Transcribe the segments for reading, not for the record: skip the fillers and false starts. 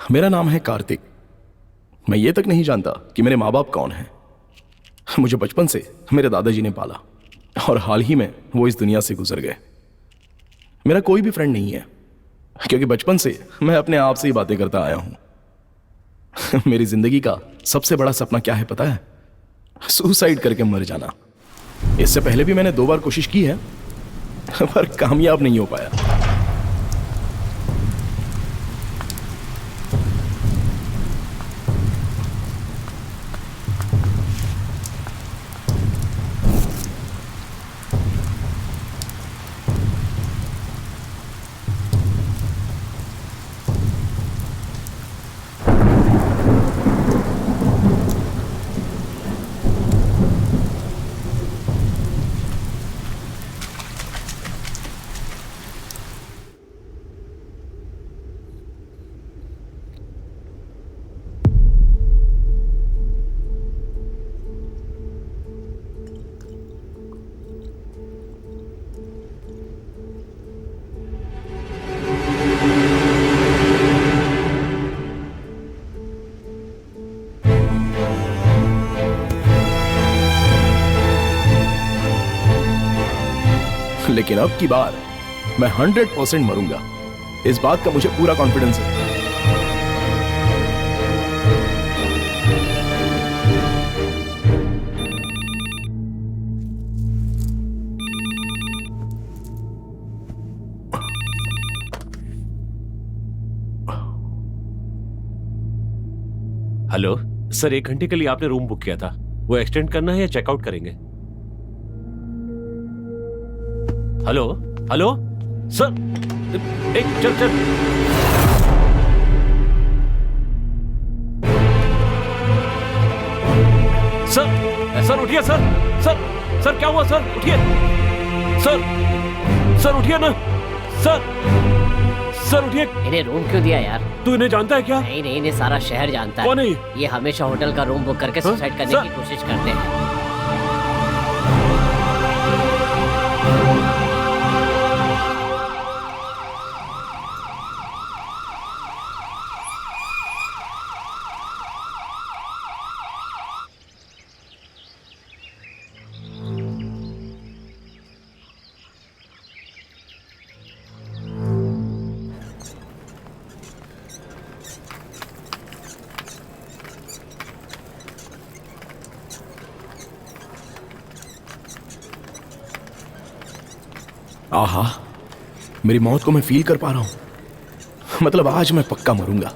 मेरा नाम है कार्तिक। मैं ये तक नहीं जानता कि मेरे माँ बाप कौन हैं। मुझे बचपन से मेरे दादाजी ने पाला और हाल ही में वो इस दुनिया से गुजर गए। मेरा कोई भी फ्रेंड नहीं है क्योंकि बचपन से मैं अपने आप से ही बातें करता आया हूं। मेरी जिंदगी का सबसे बड़ा सपना क्या है पता है? सुसाइड करके मर जाना। इससे पहले भी मैंने 2 बार कोशिश की है पर कामयाब नहीं हो पाया। लेकिन अब की बार मैं 100% मरूंगा। इस बात का मुझे पूरा कॉन्फिडेंस है। हेलो सर, 1 घंटे के लिए आपने रूम बुक किया था, वो एक्सटेंड करना है या चेकआउट करेंगे? हेलो हेलो सर, एक चल चल। सर सर उठिए सर। सर सर क्या हुआ सर? उठिए सर। सर उठिए ना सर। सर उठिए। इन्हें रूम क्यों दिया यार? तू इन्हें जानता है क्या? नहीं नहीं, इन्हें सारा शहर जानता है। कौन है ये हमेशा होटल का रूम बुक करके सुसाइड करने की कोशिश करते हैं। आहा, मेरी मौत को मैं फील कर पा रहा हूं। मतलब आज मैं पक्का मरूंगा।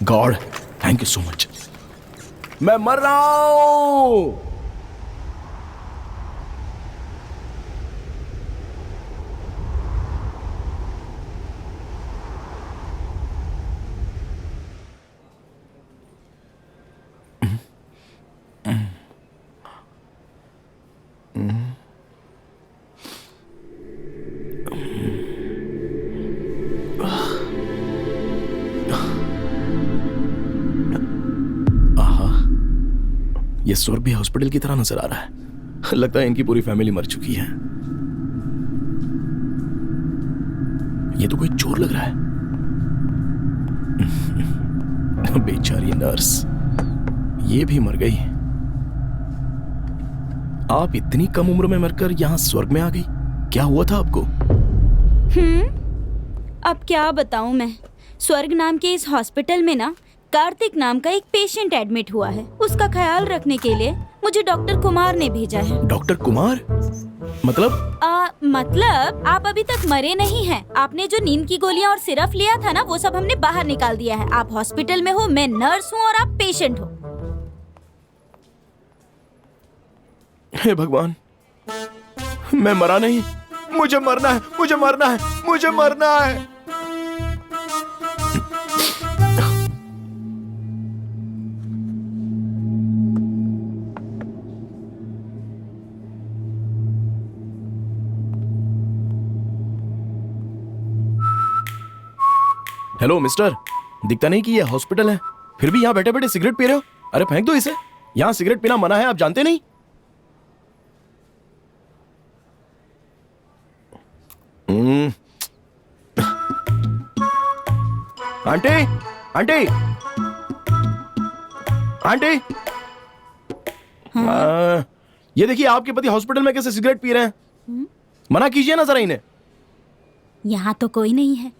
God thank you so much. मैं मर रहा हूं। ये स्वर्ग भी हॉस्पिटल की तरह नजर आ रहा है। लगता है इनकी पूरी फैमिली मर चुकी है। ये तो कोई चोर लग रहा है। बेचारी नर्स, ये भी मर गई। आप इतनी कम उम्र में मरकर यहां स्वर्ग में आ गई। क्या हुआ था आपको? अब क्या बताऊं मैं। स्वर्ग नाम के इस हॉस्पिटल में ना कार्तिक नाम का एक पेशेंट एडमिट हुआ है। उसका ख्याल रखने के लिए मुझे डॉक्टर कुमार ने भेजा है। डॉक्टर कुमार? मतलब? मतलब आप अभी तक मरे नहीं हैं। आपने जो नींद की गोलियां और सिरप लिया था ना, वो सब हमने बाहर निकाल दिया है। आप हॉस्पिटल में हो, मैं नर्स हूँ और आप पेशेंट हो। हे भगवान, मैं मरा नहीं। मुझे मरना है, मुझे मरना है, मुझे मरना है। हेलो मिस्टर, दिखता नहीं कि ये हॉस्पिटल है, फिर भी यहाँ बैठे बैठे सिगरेट पी रहे हो। अरे फेंक दो इसे। यहाँ सिगरेट पीना मना है, आप जानते नहीं? आंटी, आंटी, आंटी, ये देखिए आपके पति हॉस्पिटल में कैसे सिगरेट पी रहे हैं। मना कीजिए ना जरा इन्हें। यहाँ तो कोई नहीं है,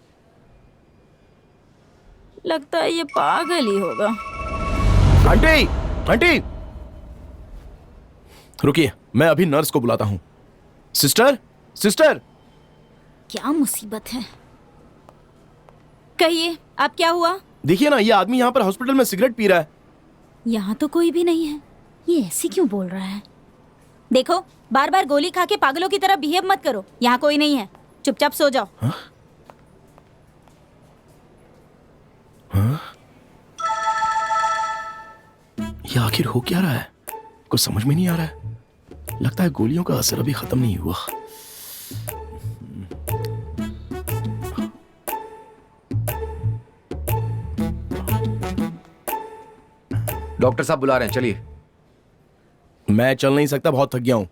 लगता है ये पागल ही होगा। आंटी, आंटी, रुकिए, मैं अभी नर्स को बुलाता हूं। Sister, sister. क्या मुसीबत है, कहिए आप, क्या हुआ? देखिए ना, ये आदमी यहाँ पर हॉस्पिटल में सिगरेट पी रहा है। यहाँ तो कोई भी नहीं है, ये ऐसे क्यों बोल रहा है? देखो, बार बार गोली खा के पागलों की तरह बिहेव मत करो। यहाँ कोई नहीं है, चुपचाप सो जाओ। हाँ? हाँ? ये आखिर हो क्या रहा है? कुछ समझ में नहीं आ रहा है। लगता है गोलियों का असर अभी खत्म नहीं हुआ। डॉक्टर साहब बुला रहे हैं, चलिए। मैं चल नहीं सकता, बहुत थक गया हूं।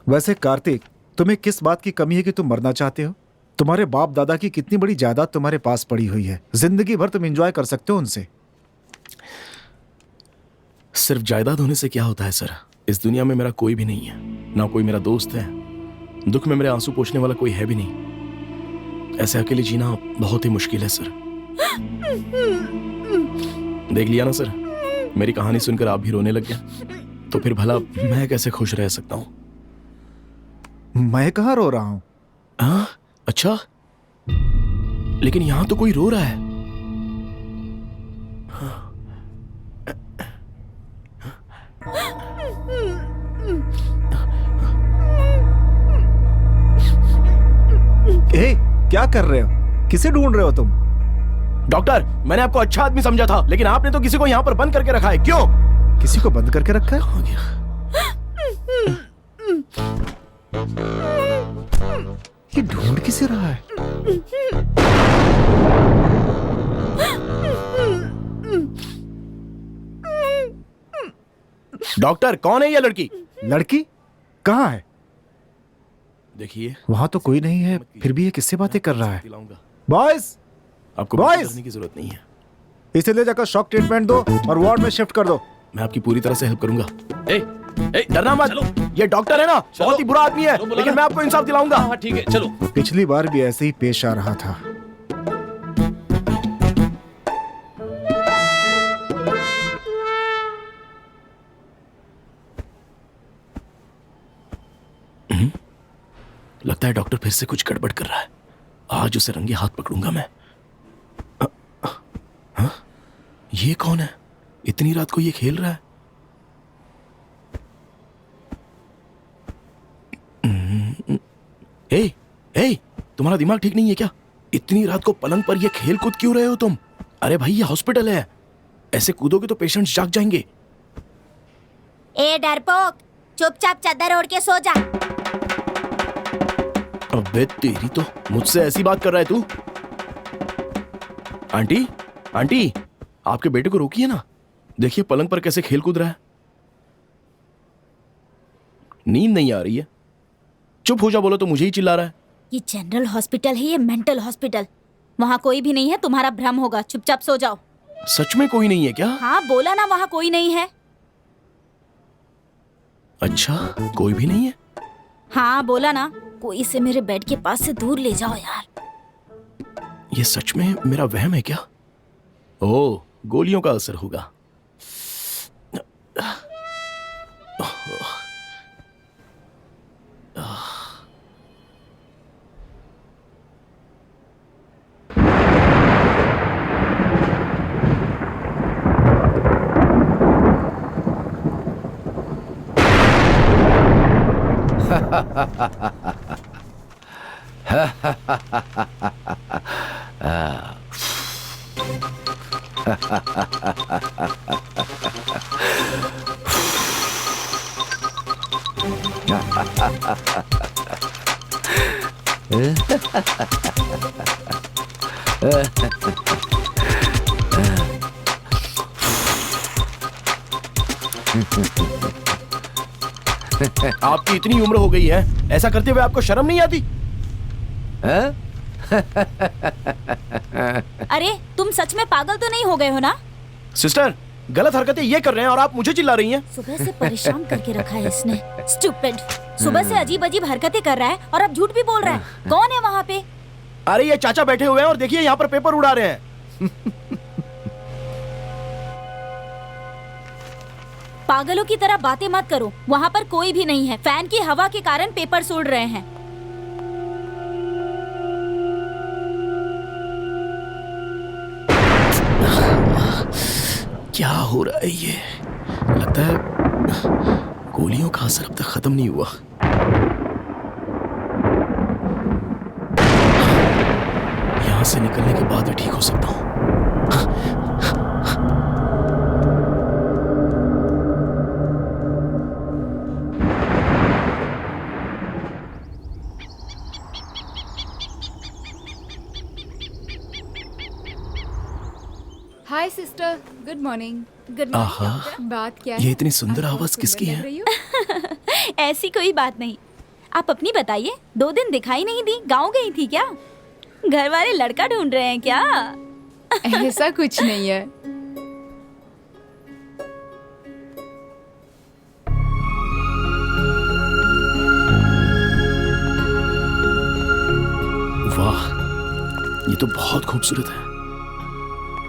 वैसे कार्तिक, तुम्हें किस बात की कमी है कि तुम मरना चाहते हो? तुम्हारे बाप दादा की कितनी बड़ी जायदाद तुम्हारे पास पड़ी हुई है, जिंदगी भर तुम एंजॉय कर सकते हो उनसे। सिर्फ जायदाद होने से क्या होता है सर? इस दुनिया में मेरा कोई भी नहीं है, ना कोई मेरा दोस्त है, दुख में मेरे आंसू पोंछने वाला कोई है भी नहीं। ऐसे अकेले जीना बहुत ही मुश्किल है सर। देख लिया ना सर, मेरी कहानी सुनकर आप भी रोने लग गए, तो फिर भला मैं कैसे खुश रह सकता हूं? मैं कहाँ रो रहा हूं? हाँ, अच्छा, लेकिन यहां तो कोई रो रहा है। ए, क्या कर रहे हो? किसे ढूंढ रहे हो तुम? डॉक्टर, मैंने आपको अच्छा आदमी समझा था, लेकिन आपने तो किसी को यहाँ पर बंद करके रखा है। क्यों? किसी को बंद करके रखा है? कहाँ गया? ये ढूंढ किसे रहा है? डॉक्टर, कौन है ये लड़की? लड़की कहाँ है? देखिए, वहां तो कोई नहीं है, फिर भी ये किससे बातें कर रहा है? दिलाऊंगा। बॉयज, आपको Boys! बात करने की जरूरत नहीं है। इसे ले जाकर शॉक ट्रीटमेंट दो और वार्ड में शिफ्ट कर दो। मैं आपकी पूरी तरह से हेल्प करूंगा। ए, डरना मत, चलो। ये डॉक्टर है ना, बहुत ही बुरा आदमी है, चलो, बुला लेकिन लो। मैं आपको इंसाफ दिलाऊंगा। हाँ ठीक है, चलो। पिछली बार भी ऐसे ही पेश आ रहा था। लगता है डॉक्टर फिर से कुछ गड़बड़ कर रहा है। आज उसे रंगे हाथ पकड़ूंगा मैं। हाँ? ये कौन है? इतनी रात को ये खेल रहा है। ए, ए, तुम्हारा दिमाग ठीक नहीं है क्या? इतनी रात को पलंग पर ये खेल कूद क्यों रहे हो तुम? अरे भाई, ये हॉस्पिटल है, ऐसे कूदोगे तो पेशेंट्स जाग जाएंगे। ए डरपोक, चुपचाप चादर ओढ़ के सो जा। अबे तेरी तो, मुझसे ऐसी बात कर रहा है तू? आंटी, आंटी, आपके बेटे को रोकिए ना, देखिए पलंग पर कैसे खेल कूद रहा है। नींद नहीं आ रही है? चुप हो जा, बोलो तो मुझे ही चिल्ला रहा है। ये जनरल हॉस्पिटल है, ये मेंटल हॉस्पिटल। वहाँ कोई भी नहीं है, तुम्हारा भ्रम होगा। चुपचाप सो जाओ। सच में कोई नहीं है क्या? हाँ बोला ना, वहाँ कोई नहीं है। अच्छा, कोई भी नहीं है? हाँ बोला ना, कोई से मेरे बेड के पास से दूर ले जाओ यार। ये सच में मेरा वहम है क्या? ओह, गोलियों का असर होगा। आपकी इतनी उम्र हो गई है, ऐसा करते हुए आपको शर्म नहीं आती? हैं? अरे तुम सच में पागल तो नहीं हो गए हो ना? सिस्टर, गलत हरकतें ये कर रहे हैं और आप मुझे चिल्ला रही हैं। सुबह से परेशान करके रखा है इसने। स्टूपिड। सुबह से अजीब अजीब हरकतें कर रहा है और अब झूठ भी बोल रहा है। कौन है वहाँ पे? अरे ये चाचा बैठे हुए हैं और देखिए यहाँ पर पेपर उड़ा रहे हैं। पागलों की तरह बातें मत करो। वहाँ पर कोई भी नहीं है। फैन की हवा के कारण पेपर उड़ रहे हैं। क्या हो रहा है ये? लगता है गोलियों का असर अब तक खत्म नहीं हुआ। यहां से निकलने के बाद ही ठीक हो सकता हूं। हाय सिस्टर, गुड मॉर्निंग। गुड आहा, बात क्या है? ये इतनी सुंदर आप आवाज बहुत किसकी सुंदर है? लग रही हो। ऐसी कोई बात नहीं। आप अपनी बताइए। 2 दिन दिखाई नहीं दी। गाँव गई थी क्या? घर वाले लड़का ढूंढ रहे हैं क्या? ऐसा कुछ नहीं है। वाह, ये तो बहुत खूबसूरत है।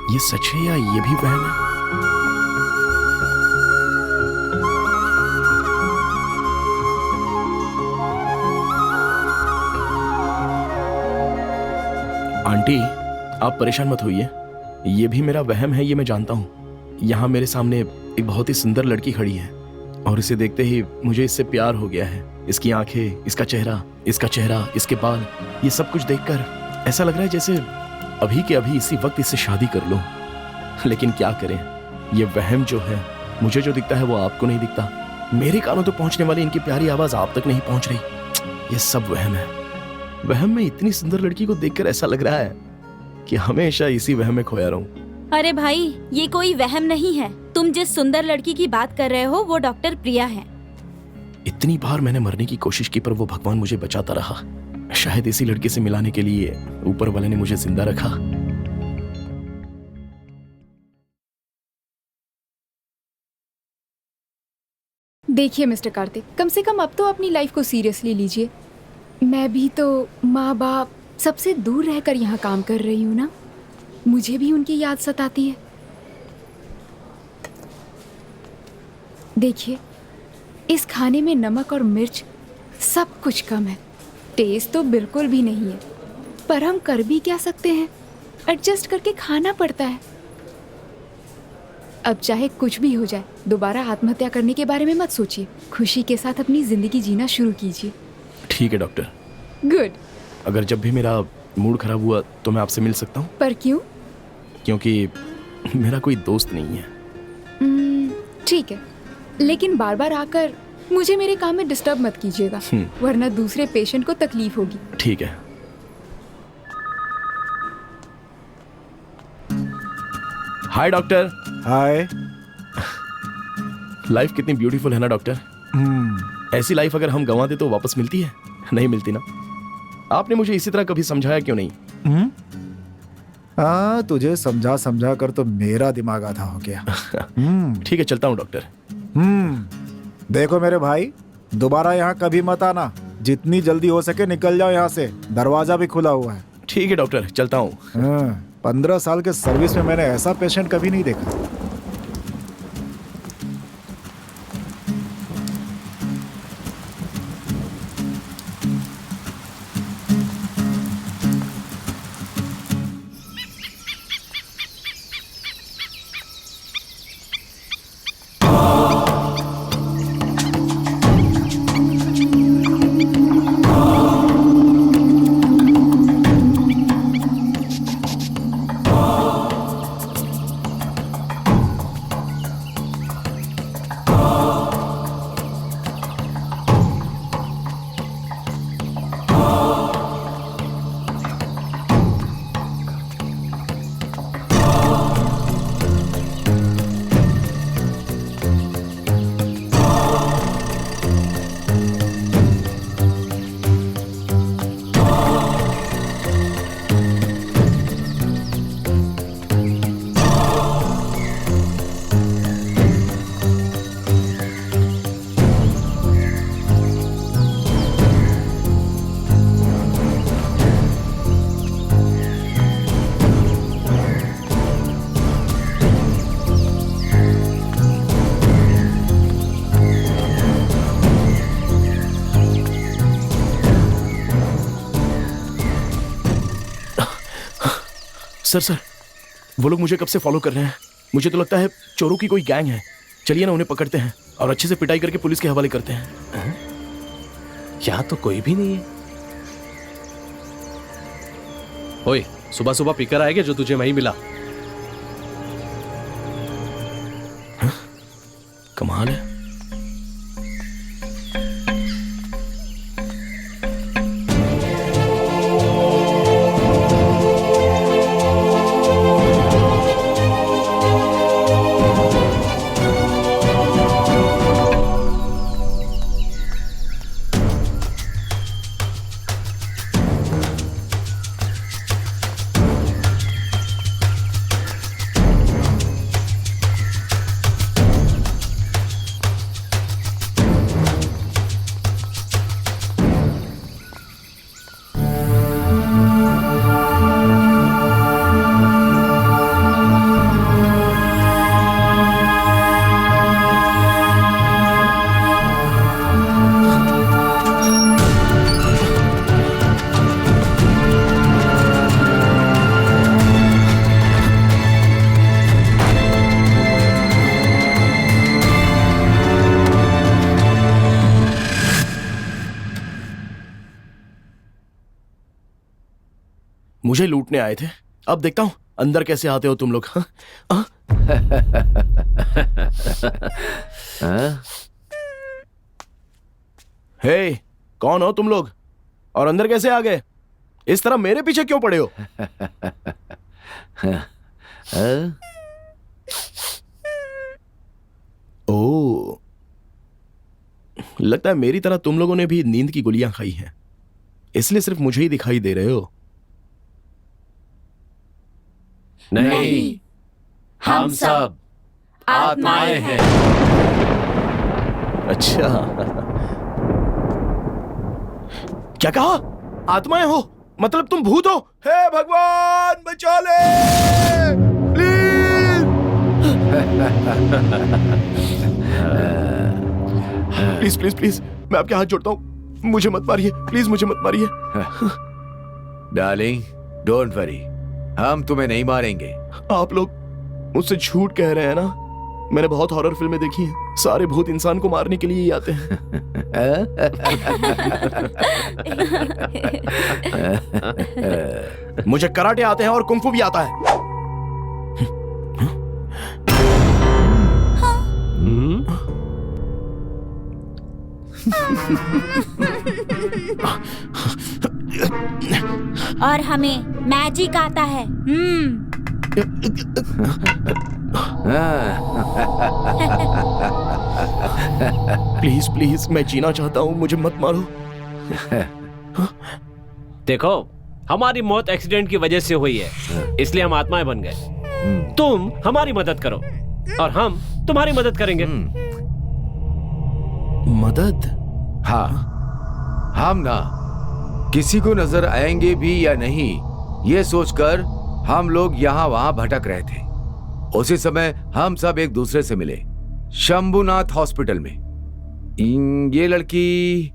ये सच है या ये भी वहम है? आंटी, आप परेशान मत होइए। ये भी मेरा वहम है, ये मैं जानता हूँ। यहाँ मेरे सामने एक बहुत ही सुंदर लड़की खड़ी है और इसे देखते ही मुझे इससे प्यार हो गया है। इसकी आंखें, इसका चेहरा, इसके बाल, ये सब कुछ देखकर ऐसा लग रहा है जैसे अभी के अभी इसी वक्त इससे शादी कर लूं। लेकिन क्या करें, ये वहम जो है, मुझे जो दिखता है वो आपको नहीं दिखता। मेरे कानों तो पहुंचने वाली इनकी प्यारी आवाज आप तक नहीं पहुंच रही। ये सब वहम है। वहम में इतनी सुंदर लड़की को देखकर ऐसा लग रहा है कि हमेशा इसी वहम में खोया रहूं। अरे भाई, ये कोई वहम नहीं है। तुम जिस सुंदर लड़की की बात कर रहे हो वो डॉक्टर प्रिया है। इतनी बार मैंने मरने की कोशिश की पर वो भगवान मुझे बचाता रहा। शायद इसी लड़के से मिलाने के लिए ऊपर वाले ने मुझे जिंदा रखा। देखिए मिस्टर कार्तिक, कम से कम अब तो अपनी लाइफ को सीरियसली लीजिए। मैं भी तो माँ बाप सबसे दूर रहकर यहाँ काम कर रही हूँ ना। मुझे भी उनकी याद सताती है। देखिए, इस खाने में नमक और मिर्च सब कुछ कम है। टेस्ट तो बिल्कुल भी नहीं है, पर हम कर भी क्या सकते हैं, एडजस्ट करके खाना पड़ता है। अब चाहे कुछ भी हो जाए, दोबारा आत्महत्या करने के बारे में मत सोचिए। खुशी के साथ अपनी जिंदगी जीना शुरू कीजिए। ठीक है डॉक्टर। गुड। अगर जब भी मेरा मूड खराब हुआ तो मैं आपसे मिल सकता हूँ? पर क्यों? क्योंकि मेरा कोई दोस्त नहीं है। ठीक है, लेकिन बार बार आकर मुझे मेरे काम में डिस्टर्ब मत कीजिएगा, वरना दूसरे पेशेंट को तकलीफ होगी। ठीक है। Hi doctor. हाय। लाइफ कितनी ब्यूटीफुल है ना डॉक्टर। ऐसी लाइफ अगर हम गंवा दे तो वापस मिलती है? नहीं मिलती ना। आपने मुझे इसी तरह कभी समझाया क्यों नहीं? हाँ, तुझे समझा समझा कर तो मेरा दिमाग आधा हो गया। ठीक है, चलता हूँ डॉक्टर। देखो मेरे भाई, दोबारा यहाँ कभी मत आना। जितनी जल्दी हो सके निकल जाओ यहाँ से। दरवाजा भी खुला हुआ है। ठीक है डॉक्टर, चलता हूँ। 15 साल के सर्विस में मैंने ऐसा पेशेंट कभी नहीं देखा। सर वो लोग मुझे कब से फॉलो कर रहे हैं। मुझे तो लगता है चोरों की कोई गैंग है। चलिए ना उन्हें पकड़ते हैं और अच्छे से पिटाई करके पुलिस के हवाले करते हैं। यहाँ तो कोई भी नहीं है। ओए, सुबह सुबह पिकर आएगा जो तुझे वहीं मिला। कमाल है। मुझे लूटने आए थे, अब देखता हूं अंदर कैसे आते हो तुम लोग। हाँ? हे, कौन हो तुम लोग और अंदर कैसे आ गए? इस तरह मेरे पीछे क्यों पड़े हो? ओ, लगता है मेरी तरह तुम लोगों ने भी नींद की गोलियां खाई हैं, इसलिए सिर्फ मुझे ही दिखाई दे रहे हो। नहीं, हम सब आत्माएं हैं। अच्छा, क्या कहा? आत्माएं हो? मतलब तुम भूत हो? हे भगवान बचा ले प्लीज। प्लीज प्लीज प्लीज, मैं आपके हाथ जोड़ता हूं, मुझे मत मारिए प्लीज, मुझे मत मारिए। डार्लिंग, डोंट वरी, हम तुम्हें नहीं मारेंगे। आप लोग मुझसे झूठ कह रहे हैं ना? मैंने बहुत हॉरर फिल्में देखी हैं, सारे भूत इंसान को मारने के लिए ही आते हैं। मुझे कराटे आते हैं और कुंफू भी आता है। और हमें मैजिक आता है। प्लीज प्लीज, मैं जीना चाहता हूँ, मुझे मत मारो। देखो, हमारी मौत एक्सीडेंट की वजह से हुई है, इसलिए हम आत्माएं बन गए। तुम हमारी मदद करो और हम तुम्हारी मदद करेंगे। मदद? हाँ, हम ना किसी को नजर आएंगे भी या नहीं, ये सोचकर हम लोग यहाँ वहां भटक रहे थे। उसी समय हम सब एक दूसरे से मिले शंभुनाथ हॉस्पिटल में। ये लड़की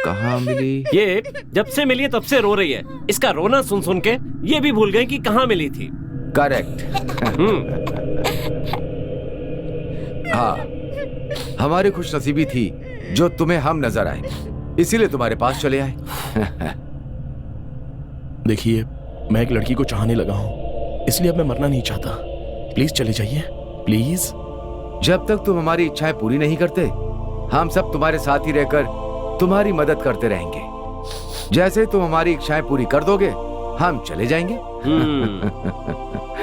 कहाँ मिली? ये जब से मिली है तब से रो रही है। इसका रोना सुन सुन के ये भी भूल गई कि कहाँ मिली थी। करेक्ट। हाँ, हमारी खुशनसीबी थी जो तुम्हें हम नजर आए, इसीलिए तुम्हारे पास चले आए। देखिए, मैं एक लड़की को चाहने लगा हूं, इसलिए अब मैं मरना नहीं चाहता। प्लीज चले जाइए, प्लीज। जब तक तुम हमारी इच्छाएं पूरी नहीं करते, हम सब तुम्हारे साथ ही रहकर तुम्हारी मदद करते रहेंगे। जैसे तुम हमारी इच्छाएं पूरी कर दोगे, हम चले जाएंगे।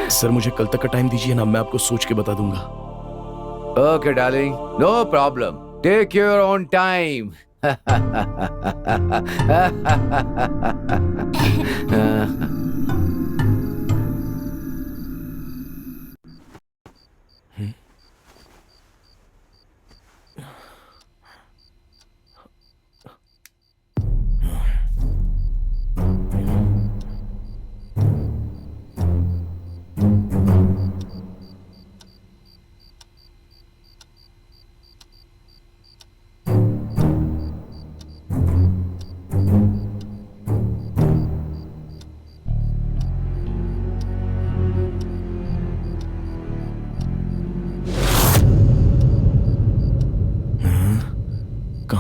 सर, मुझे कल तक का टाइम दीजिए ना, मैं आपको सोच के बता दूंगा। Okay darling, no problem, take your own time.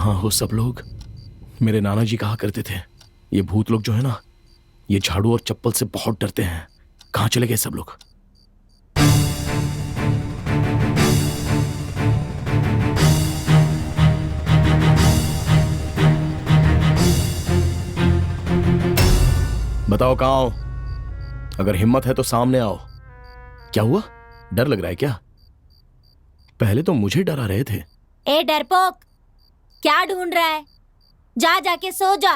कहाँ हो सब लोग? मेरे नाना जी कहा करते थे ये भूत लोग जो है ना, ये झाड़ू और चप्पल से बहुत डरते हैं। कहाँ चले गए सब लोग? बताओ कहाँ हो? अगर हिम्मत है तो सामने आओ। क्या हुआ? डर लग रहा है क्या? पहले तो मुझे डरा रहे थे। ए डरपोक, क्या ढूंढ रहा है? जा जाके सो जा।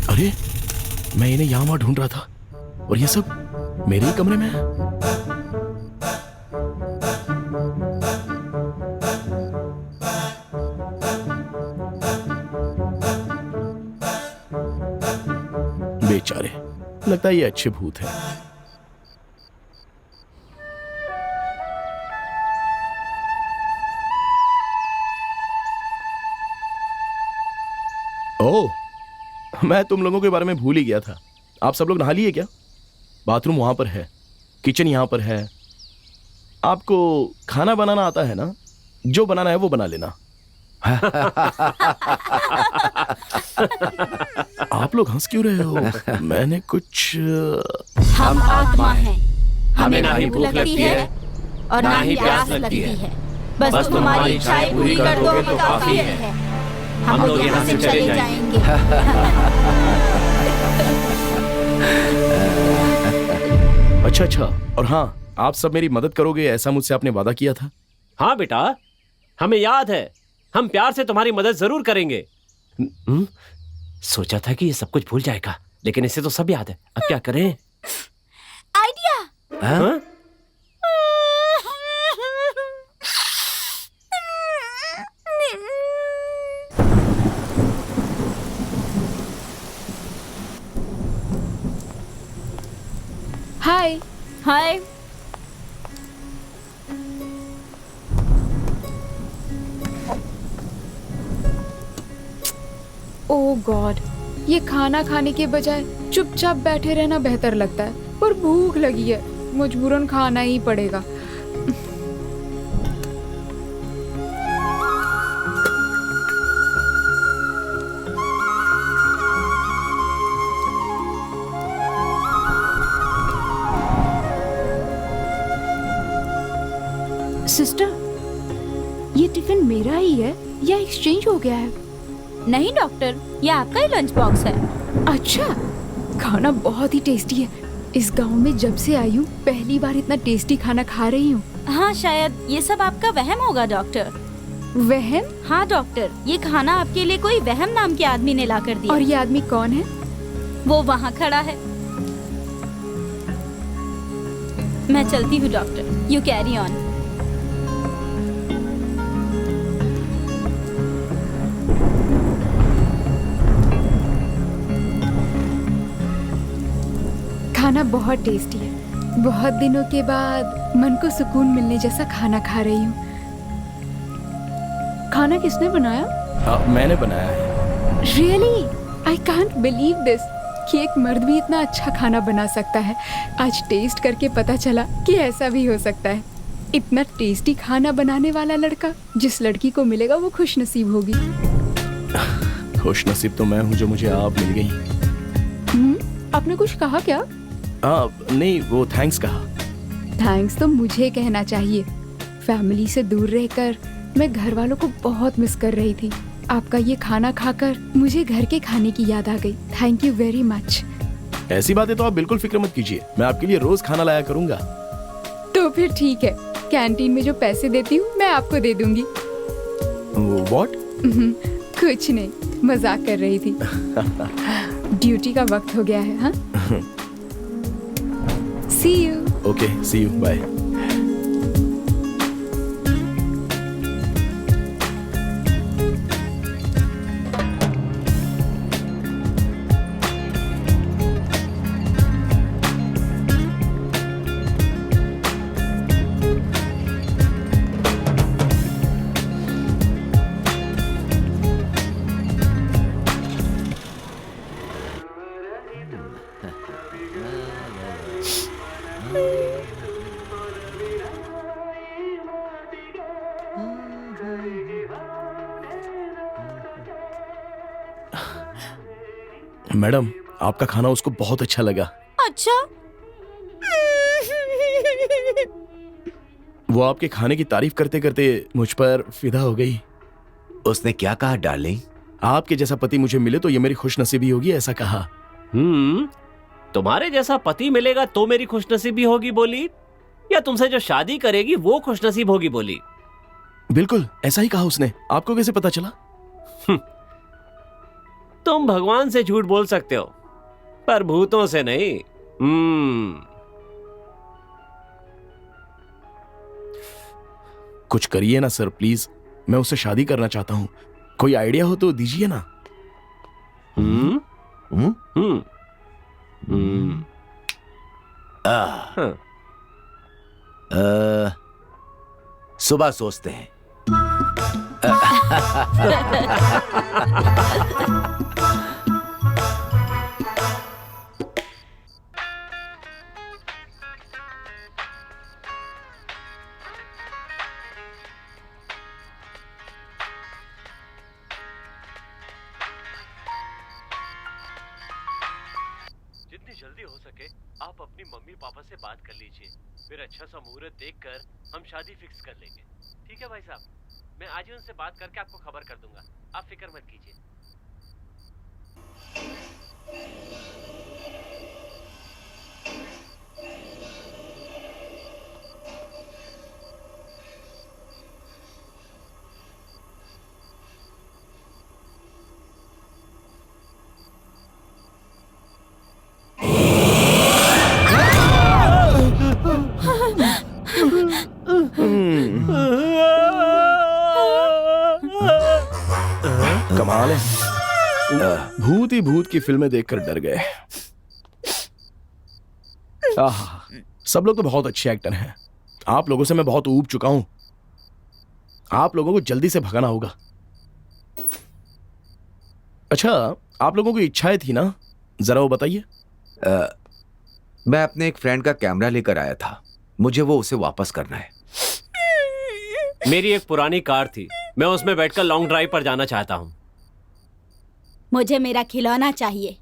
अरे मैं इन्हें यहां वहां ढूंढ रहा था और ये सब मेरे ही कमरे में है। बेचारे, लगता है ये अच्छे भूत हैं। ओह, मैं तुम लोगों के बारे में भूल ही गया था। आप सब लोग नहा लिए क्या? बाथरूम वहां पर है, किचन यहां पर है। आपको खाना बनाना आता है ना? जो बनाना है वो बना लेना। आप लोग हंस क्यों रहे हो? मैंने कुछ हम आत्मा हैं। हमें ना ना ही भूख भूख लगती है और ना ही प्यास लगती है। बस तुम्हारी इच्छाएं पूरी कर दो तो काफी है। हम लोग यहाँ से चले जाएंगे। अच्छा, और हाँ, आप सब मेरी मदद करोगे ऐसा मुझसे आपने वादा किया था। हाँ बेटा, हमें याद है। हम प्यार से तुम्हारी मदद जरूर करेंगे। सोचा था कि ये सब कुछ भूल जाएगा, लेकिन इसे तो सब याद है। अब क्या करें? आइडिया। हाँ? हाय। हाय। ओह गॉड, ये खाना खाने के बजाय चुपचाप बैठे रहना बेहतर लगता है, पर भूख लगी है, मजबूरन खाना ही पड़ेगा। सिस्टर, ये टिफिन मेरा ही है या एक्सचेंज हो गया है? नहीं डॉक्टर, ये आपका ही लंच बॉक्स है। अच्छा, खाना बहुत ही टेस्टी है। इस गांव में जब से आई हूँ पहली बार इतना टेस्टी खाना खा रही हूँ। हाँ, शायद ये सब आपका वहम होगा डॉक्टर। वहम? हाँ डॉक्टर, ये खाना आपके लिए कोई वहम नाम के आदमी ने ला कर दिया। और ये आदमी कौन है? वो वहाँ खड़ा है। मैं चलती हूँ डॉक्टर, यू कैरी ऑन। खाना बहुत टेस्टी है। बहुत दिनों के बाद मन को सुकून मिलने जैसा खाना खा रही हूँ। खाना किसने बनाया? मैंने बनाया है। Really? I can't believe this कि एक मर्द भी इतना अच्छा खाना बना सकता है। आज टेस्ट करके पता चला कि ऐसा भी हो सकता है। इतना टेस्टी खाना बनाने वाला लड़का जिस लड़की को मिलेगा वो खुश नसीब होगी। खुश नसीब तो मैं हूँ जो मुझे आप मिल गई। आपने कुछ कहा क्या? नहीं, वो थैंक्स कहा। थैंक्स तो मुझे कहना चाहिए। फैमिली से दूर रहकर मैं घर वालों को बहुत मिस कर रही थी। आपका ये खाना खाकर मुझे घर के खाने की याद आ गई। Thank you very much. ऐसी बातें तो आप बिल्कुल फिक्र मत कीजिए, मैं आपके लिए रोज खाना लाया करूंगा। तो फिर ठीक है, कैंटीन में जो पैसे देती हूँ मैं आपको दे दूंगी। व्हाट? कुछ नहीं, मजाक कर रही थी। ड्यूटी का वक्त हो गया है। हाँ, see you. Okay, see you, bye. Madam, आपका खाना उसको बहुत अच्छा लगा। अच्छा। वो आपके खाने की तारीफ करते करते मुझ पर फिदा हो गई। उसने क्या कहा डार्लिंग? आपके जैसा पति मुझे मिले तो ये मेरी खुशनसीबी होगी, ऐसा कहा। तुम्हारे जैसा पति मिलेगा तो मेरी खुशनसीबी होगी बोली, या तुमसे जो शादी करेगी वो खुशनसीब होगी बोली? बिल्कुल ऐसा ही कहा उसने। आपको कैसे पता चला? तुम भगवान से झूठ बोल सकते हो पर भूतों से नहीं। कुछ करिए ना सर प्लीज, मैं उससे शादी करना चाहता हूँ। कोई आइडिया हो तो दीजिए ना। सुबह सोचते हैं। जितनी जल्दी हो सके आप अपनी मम्मी पापा से बात कर लीजिए, फिर अच्छा सा मुहूर्त देखकर हम शादी फिक्स कर लेंगे। ठीक है भाई साहब, मैं आज ही उनसे बात करके आपको खबर कर दूंगा, आप फिक्र मत कीजिए। कमाल है, भूत ही भूत की फिल्में देखकर डर गए। सब लोग तो बहुत अच्छे एक्टर हैं। आप लोगों से मैं बहुत ऊब चुका हूं। आप लोगों को जल्दी से भगाना होगा। अच्छा, आप लोगों की इच्छाएं थी ना, जरा वो बताइए। मैं अपने एक फ्रेंड का कैमरा लेकर आया था, मुझे वो उसे वापस करना है। मेरी एक पुरानी कार थी, मैं उसमें बैठकर लॉन्ग ड्राइव पर जाना चाहता हूँ। मुझे मेरा खिलौना चाहिए।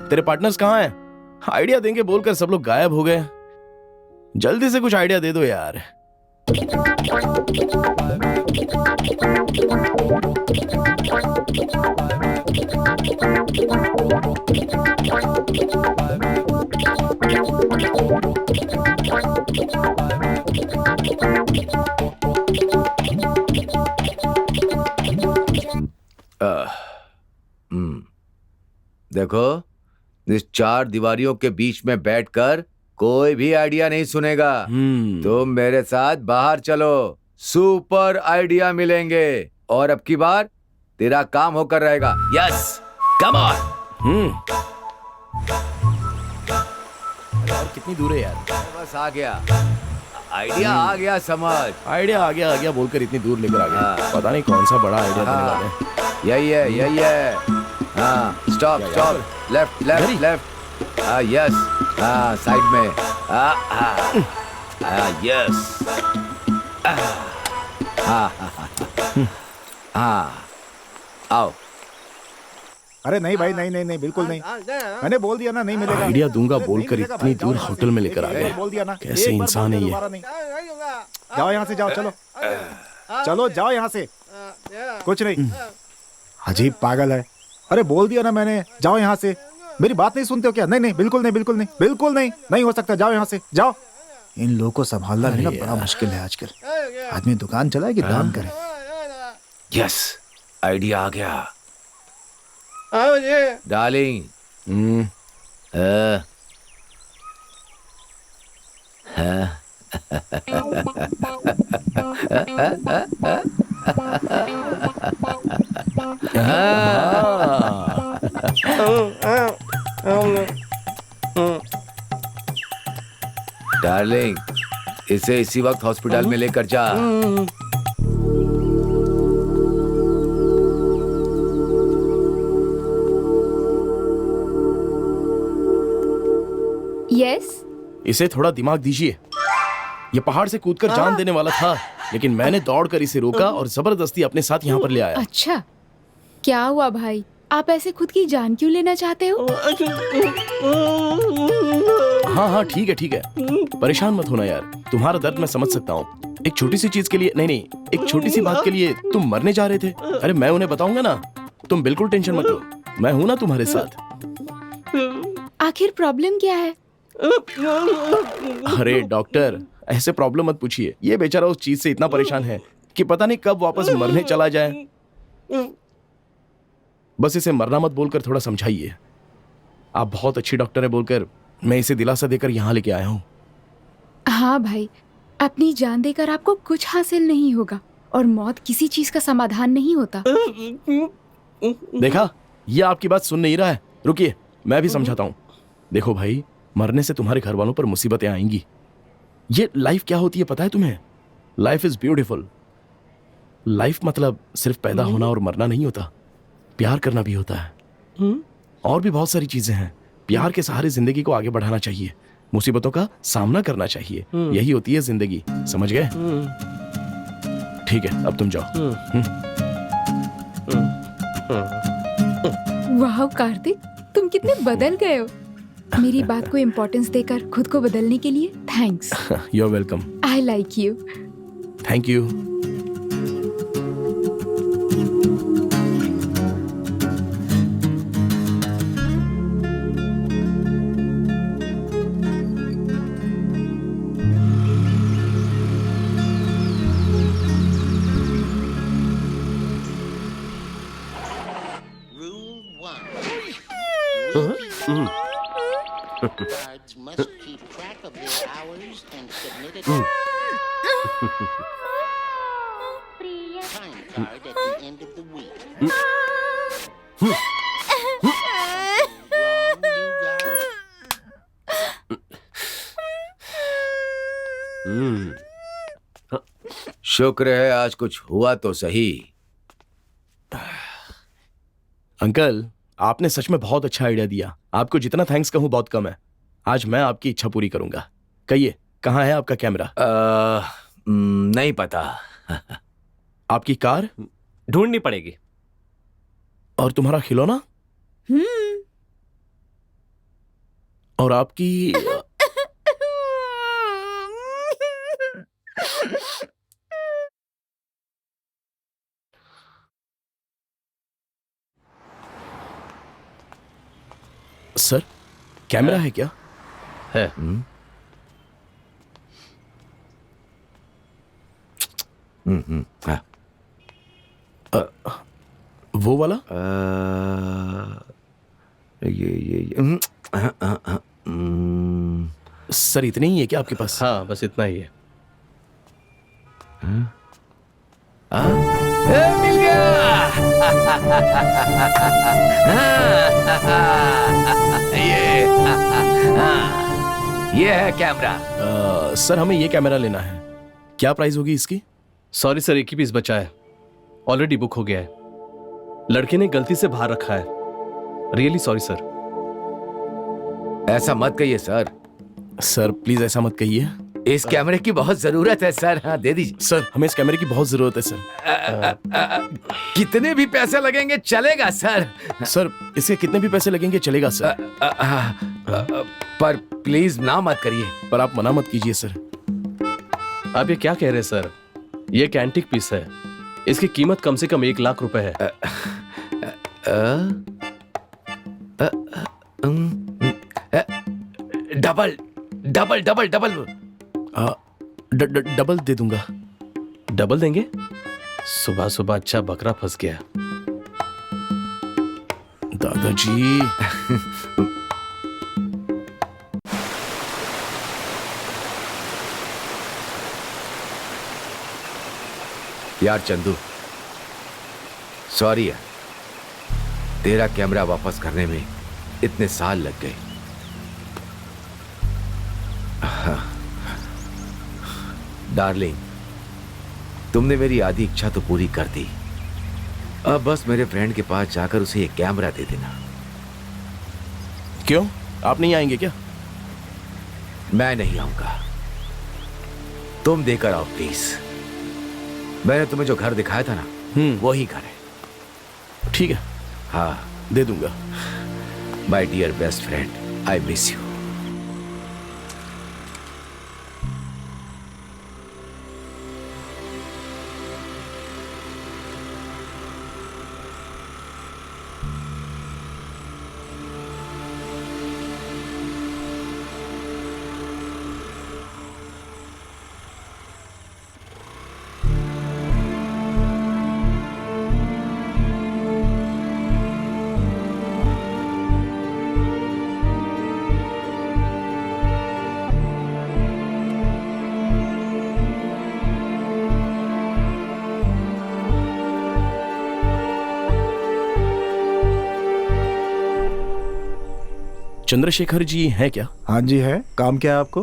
तेरे पार्टनर्स कहाँ हैं? आइडिया देंगे बोलकर सब लोग गायब हो गए। जल्दी से कुछ आइडिया दे दो यार। देखो, इस चार दीवारियों के बीच में बैठकर कोई भी आइडिया नहीं सुनेगा। तुम मेरे साथ बाहर चलो, सुपर आइडिया मिलेंगे और अब की बार तेरा काम होकर रहेगा। Yes, come on. और कितनी दूर है यार? बस आ गया, आइडिया आ गया, समझ। आइडिया आ गया बोलकर इतनी दूर लेकर आ गया। पता नहीं कौन सा बड़ा आइडिया देने वाले हैं। यही है। हाँ, स्टॉप क्या स्टॉप, यार? Left left left. हाँ, यस, हाँ, साइड में। यस, हाँ, आओ। अरे नहीं भाई, नहीं, बिल्कुल नहीं। मैंने बोल दिया ना, नहीं मिलेगा। आइडिया दूंगा नहीं बोलकर मिलेगा इतनी भाई, दूर जाओ, होटल में लेकर आ एक बार गए। बोल दिया ना, कैसे एक बार इंसान बोल है दिया, ये? दोबारा नहीं। जाओ यहाँ से, जाओ, चलो चलो, जाओ यहाँ से। कुछ नहीं, अजीब पागल है। अरे बोल दिया ना मैंने, जाओ यहाँ से। मेरी बात नहीं सुनते हो क्या? नहीं, बिल्कुल नहीं, बिल्कुल नहीं, बिल्कुल नहीं, नहीं हो सकता। जाओ यहाँ से, जाओ। इन लोगों को संभालना भी ना बड़ा मुश्किल है आजकल। आदमी दुकान चलाए कि दान करे। यस, आइडिया आ गया। डार्लिंग, डार्लिंग, इसे इसी वक्त हॉस्पिटल में लेकर जा। यस। इसे थोड़ा दिमाग दीजिए। ये पहाड़ से कूदकर जान देने वाला था, लेकिन मैंने दौड़कर इसे रोका और जबरदस्ती अपने साथ यहाँ पर ले आया। अच्छा, क्या हुआ भाई? आप ऐसे खुद की जान क्यों लेना चाहते हो? हाँ, ठीक है। परेशान मत होना यार, तुम्हारा दर्द मैं समझ सकता हूँ। एक छोटी सी चीज के लिए, नहीं, एक छोटी सी बात के लिए तुम मरने जा रहे थे। अरे मैं उन्हें बताऊंगा ना, तुम बिल्कुल टेंशन मत लो, मैं हूं ना तुम्हारे साथ। आखिर प्रॉब्लम क्या है? अरे डॉक्टर, ऐसे प्रॉब्लम मत पूछिए। ये बेचारा उस चीज से इतना परेशान है कि पता नहीं कब वापस मरने चला जाए। बस इसे मरना मत बोलकर थोड़ा समझाइए। आप बहुत अच्छी डॉक्टर है बोलकर मैं इसे दिलासा देकर यहाँ लेके आया हूँ। हाँ भाई, अपनी जान देकर आपको कुछ हासिल नहीं होगा और मौत किसी चीज का समाधान नहीं होता। देखा, ये आपकी बात सुन नहीं रहा है। रुकिए, मैं भी समझाता हूँ। देखो भाई, मरने से तुम्हारे घर वालों पर मुसीबतें आएंगी। ये लाइफ क्या होती है पता है तुम्हें? Life is beautiful. लाइफ मतलब सिर्फ पैदा होना और मरना नहीं होता, प्यार करना भी होता है। और भी बहुत सारी चीजें हैं। प्यार के सहारे जिंदगी को आगे बढ़ाना चाहिए, मुसीबतों का सामना करना चाहिए। यही होती है जिंदगी, समझ गए? ठीक है, अब तुम जाओ। वाह कार्तिक, तुम कितने बदल गए हो। मेरी बात को इम्पोर्टेंस देकर खुद को बदलने के लिए thanks. You are welcome. I like you. Thank you. Guards must keep track of their hours and submit a time card at the end of the week. Wrong, you guys. शुक्र है आज कुछ हुआ तो सही। अंकल, आपने सच में बहुत अच्छा आइडिया दिया। आपको जितना थैंक्स कहूं बहुत कम है। आज मैं आपकी इच्छा पूरी करूंगा। कहिए, कहाँ है आपका कैमरा? नहीं पता। आपकी कार? ढूंढनी पड़ेगी। और तुम्हारा खिलौना? और आपकी सर कैमरा है क्या? है। हाँ। वो वाला? ये सर इतने ही है क्या आपके पास? हाँ बस इतना ही है। मिल गया। ये है कैमरा। सर हमें ये कैमरा लेना है, क्या प्राइस होगी इसकी? सॉरी सर, एक ही पीस बचा है, ऑलरेडी बुक हो गया है। लड़के ने गलती से बाहर रखा है। Really sorry sir. ऐसा मत कहिए सर, सर प्लीज ऐसा मत कहिए। इस कैमरे की बहुत जरूरत है सर। हाँ दे दीजिए। सर हमें इस कैमरे की बहुत जरूरत है सर। कितने भी पैसे लगेंगे चलेगा सर। सर इसके कितने भी पैसे लगेंगे चलेगा सर। पर प्लीज ना मत करिए। पर आप मना मत कीजिए सर। आप ये क्या कह रहे हैं सर? ये एक एंटीक पीस है, इसकी कीमत कम से कम 1 लाख रुपए है। Double double double double double दे दूंगा। डबल देंगे? सुबह सुबह अच्छा बकरा फंस गया। दादाजी यार चंदू, सॉरी यार, तेरा कैमरा वापस करने में इतने साल लग गए। डार्लिंग, तुमने मेरी आधी इच्छा तो पूरी कर दी। अब बस मेरे फ्रेंड के पास जाकर उसे ये कैमरा दे देना। क्यों, आप नहीं आएंगे क्या? मैं नहीं आऊंगा, तुम देकर आओ प्लीज। मैंने तुम्हें जो घर दिखाया था ना, वही घर है। ठीक है, हाँ दे दूंगा। My dear best friend, I miss you. Chandrashekhar ji हैं क्या? हाँ जी है। काम क्या है आपको?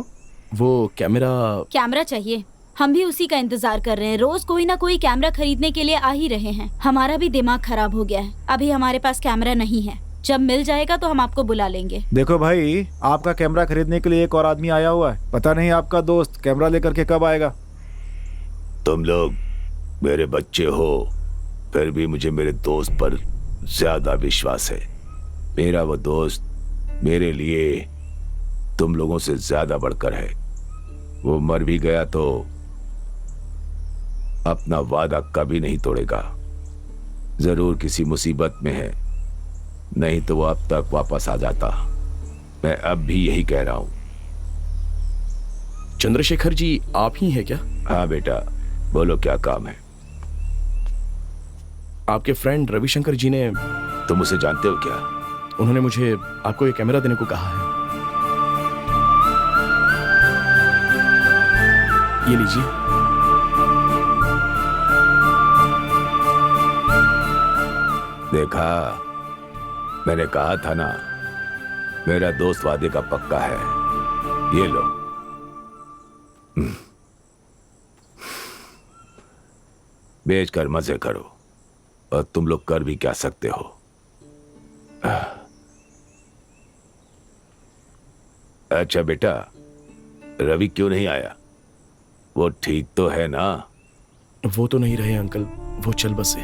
वो कैमरा चाहिए। हम भी उसी का इंतजार कर रहे हैं। रोज कोई ना कोई कैमरा खरीदने के लिए आ ही रहे हैं। हमारा भी दिमाग खराब हो गया है। अभी हमारे पास कैमरा नहीं है, जब मिल जाएगा तो हम आपको बुला लेंगे। देखो भाई, आपका कैमरा खरीदने के लिए एक और आदमी आया हुआ है। पता नहीं आपका दोस्त कैमरा लेकर के कब आएगा। तुम लोग मेरे बच्चे हो, फिर भी मुझे मेरे दोस्त पर ज्यादा विश्वास है। मेरा वो दोस्त मेरे लिए तुम लोगों से ज्यादा बढ़कर है। वो मर भी गया तो अपना वादा कभी नहीं तोड़ेगा। जरूर किसी मुसीबत में है, नहीं तो वो अब तक वापस आ जाता। मैं अब भी यही कह रहा हूं। चंद्रशेखर जी आप ही हैं क्या? हाँ बेटा, बोलो क्या काम है? आपके फ्रेंड रविशंकर जी ने, तुम उसे जानते हो क्या? उन्होंने मुझे आपको ये कैमरा देने को कहा है। ये लीजिए। देखा, मैंने कहा था ना, मेरा दोस्त वादे का पक्का है। ये लो। बेचकर मजे करो, और तुम लोग कर भी क्या सकते हो। अच्छा बेटा, रवि क्यों नहीं आया? वो ठीक तो है ना? वो तो नहीं रहे अंकल, वो चल बसे।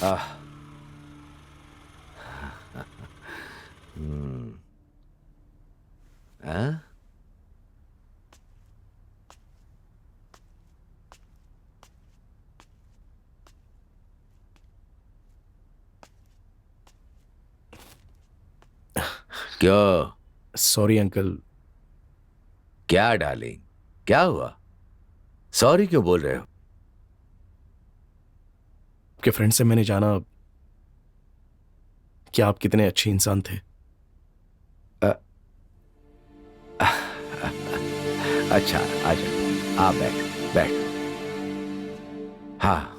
हाँ? क्यों? Sorry uncle. क्या डार्लिंग, क्या हुआ? सॉरी क्यों बोल रहे हो? आपके फ्रेंड से मैंने जाना कि आप कितने अच्छे इंसान थे। अच्छा, आजा, आप बैठ बैठ। हाँ,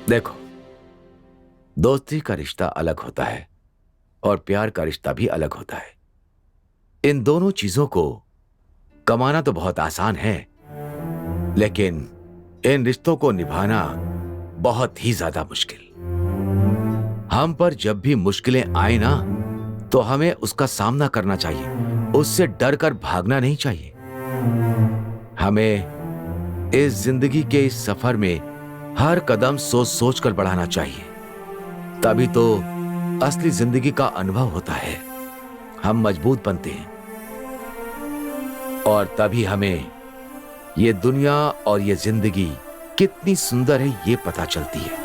देखो, दोस्ती का रिश्ता अलग होता है और प्यार का रिश्ता भी अलग होता है। इन दोनों चीजों को कमाना तो बहुत आसान है, लेकिन इन रिश्तों को निभाना बहुत ही ज्यादा मुश्किल। हम पर जब भी मुश्किलें आए ना, तो हमें उसका सामना करना चाहिए, उससे डर कर भागना नहीं चाहिए। हमें इस जिंदगी के इस सफर में हर कदम सोच सोच कर बढ़ाना चाहिए, तभी तो असली जिंदगी का अनुभव होता है। हम मजबूत बनते हैं और तभी हमें ये दुनिया और ये जिंदगी कितनी सुंदर है ये पता चलती है।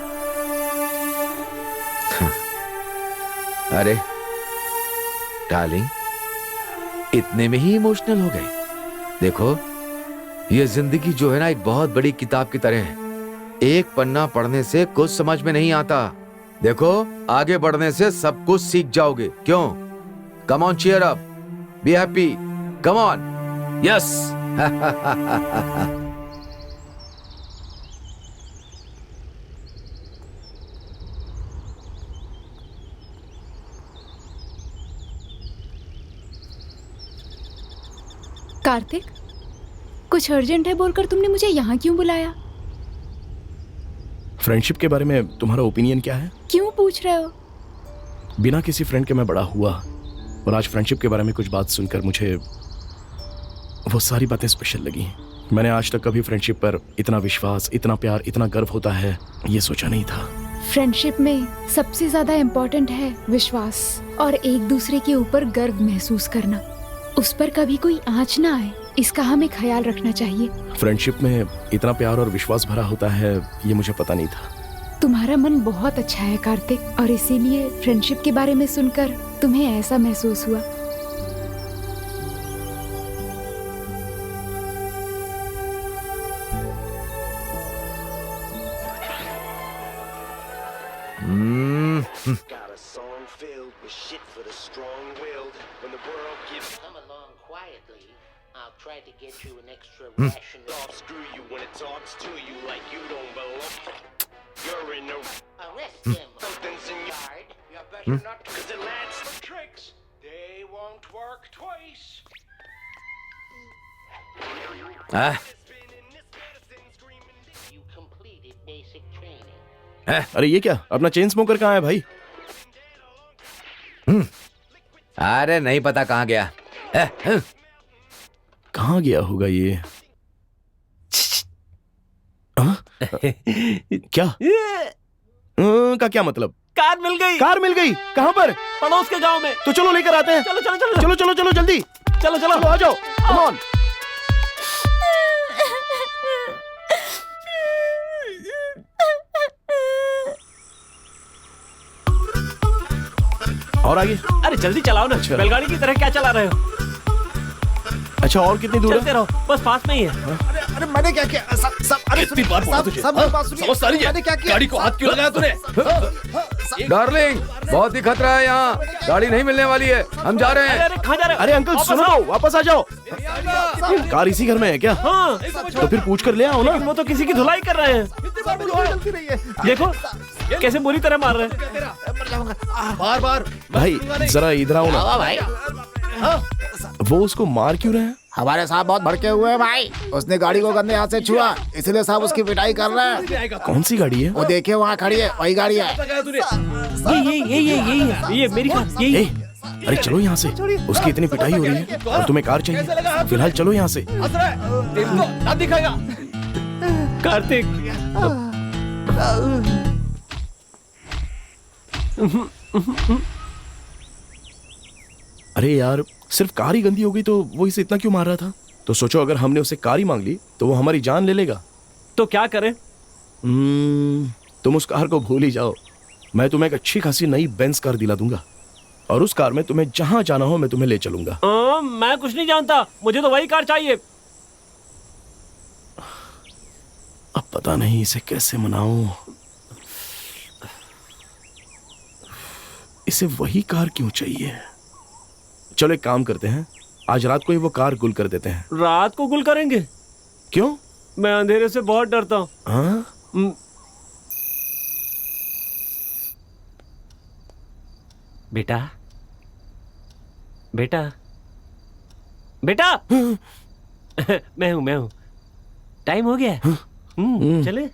अरे डार्लिंग, इतने में ही इमोशनल हो गए? देखो, ये जिंदगी जो है ना, एक बहुत बड़ी किताब की तरह है। एक पन्ना पढ़ने से कुछ समझ में नहीं आता। देखो, आगे बढ़ने से सब कुछ सीख जाओगे। क्यों? Come on, cheer up, be happy, come on, yes. Kartik, कुछ अर्जेंट है बोलकर तुमने मुझे यहाँ क्यों बुलाया? फ्रेंडशिप के बारे में तुम्हारा ओपिनियन क्या है? क्यों पूछ रहे हो? बिना किसी फ्रेंड के मैं बड़ा हुआ, और आज फ्रेंडशिप के बारे में कुछ बात सुनकर मुझे वो सारी बातें स्पेशल लगी। मैंने आज तक कभी फ्रेंडशिप पर इतना विश्वास, इतना प्यार, इतना गर्व होता है, ये सोचा नहीं था। फ्रेंडशिप में सबसे ज्यादा इम्पोर्टेंट है विश्वास और एक दूसरे के ऊपर गर्व महसूस करना। उस पर कभी कोई आंच ना आए, इसका हमें ख्याल रखना चाहिए। फ्रेंडशिप में इतना प्यार और विश्वास भरा होता है, ये मुझे पता नहीं था। तुम्हारा मन बहुत अच्छा है कार्तिक, और इसीलिए फ्रेंडशिप के बारे में सुनकर तुम्हें ऐसा महसूस हुआ। Got a song filled with shit for the strong-willed. When the world gives Come along quietly. I'll try to get you an extra ration off, screw you when it talks to you like you don't belong. You're in the Arrest him. something's in your Guard. You better not, cause the lads tricks. They won't work twice. Ah. Spinning this medicine, screaming this. You completed basic training. अरे ये क्या, अपना chain smoker कहाँ है भाई? अरे नहीं पता कहाँ गया। कहाँ गया होगा ये? हाँ? क्या? का क्या मतलब? कार मिल गई। कार मिल गई? कहाँ पर? पड़ोस के गांव में। तो चलो लेकर आते हैं। चलो चलो चलो चलो चलो चलो जल्दी, चलो चलो चलो आ जाओ, कम ऑन। और आगे? अरे जल्दी चलाओ ना, बैलगाड़ी की तरह क्या चला रहे हो? अच्छा, और कितनी दूर चलते है? रहो, बस पास में ही है। अरे मैंने क्या किया? कितनी बार बोला तुझे? समझ सारी है। मैंने क्या किया? गाड़ी को हाथ क्यों लगाया तूने? डार्लिंग, बहुत ही खतरा है यहाँ, गाड़ी नहीं मिलने वाली है, हम जा रहे हैं। अरे कहाँ जा रहे हो? अरे अंकल वापस सुनो, आओ। वापस आ जाओ। कार इसी घर में है क्या? हाँ, तो फिर पूछ कर ले आओ ना। वो तो किसी की धुलाई कर रहे हैं। देखो कैसे बुरी तरह मार रहे हैं। बार बार भाई जरा इधर आओ ना। आओ भाई, वो उसको मार क्यों रहे हैं? हमारे साहब बहुत भड़के हुए हैं भाई। उसने गाड़ी को गंदे हाथ से छुआ, इसलिए साहब उसकी पिटाई कर रहे हैं। कौन सी गाड़ी है? वो देखिए वहाँ खड़ी है, वही गाड़ी है। ये मेरी कार, यही ए, है। अरे चलो यहाँ से, उसकी इतनी पिटाई हो रही है और तुम्हें कार चाहिए। फिलहाल चलो यहाँ से। कार्तिक, अरे यार, सिर्फ कार ही गंदी हो गई तो वो इसे इतना क्यों मार रहा था? तो सोचो अगर हमने उसे कार ही मांग ली तो वो हमारी जान ले लेगा। तो क्या करें? तुम उस कार को भूल ही जाओ। मैं तुम्हें एक अच्छी खासी नई बेंज कार दिला दूंगा और उस कार में तुम्हें जहां जाना हो मैं तुम्हें ले चलूंगा। मैं कुछ नहीं जानता, मुझे तो वही कार चाहिए। अब पता नहीं इसे कैसे मनाऊं। इसे वही कार क्यों चाहिए? चलो एक काम करते हैं, आज रात को ही वो कार गुल कर देते हैं। रात को गुल करेंगे? क्यों? मैं अंधेरे से बहुत डरता हूँ। हाँ? बेटा, बेटा, बेटा। मैं हूँ। टाइम हो गया। चले?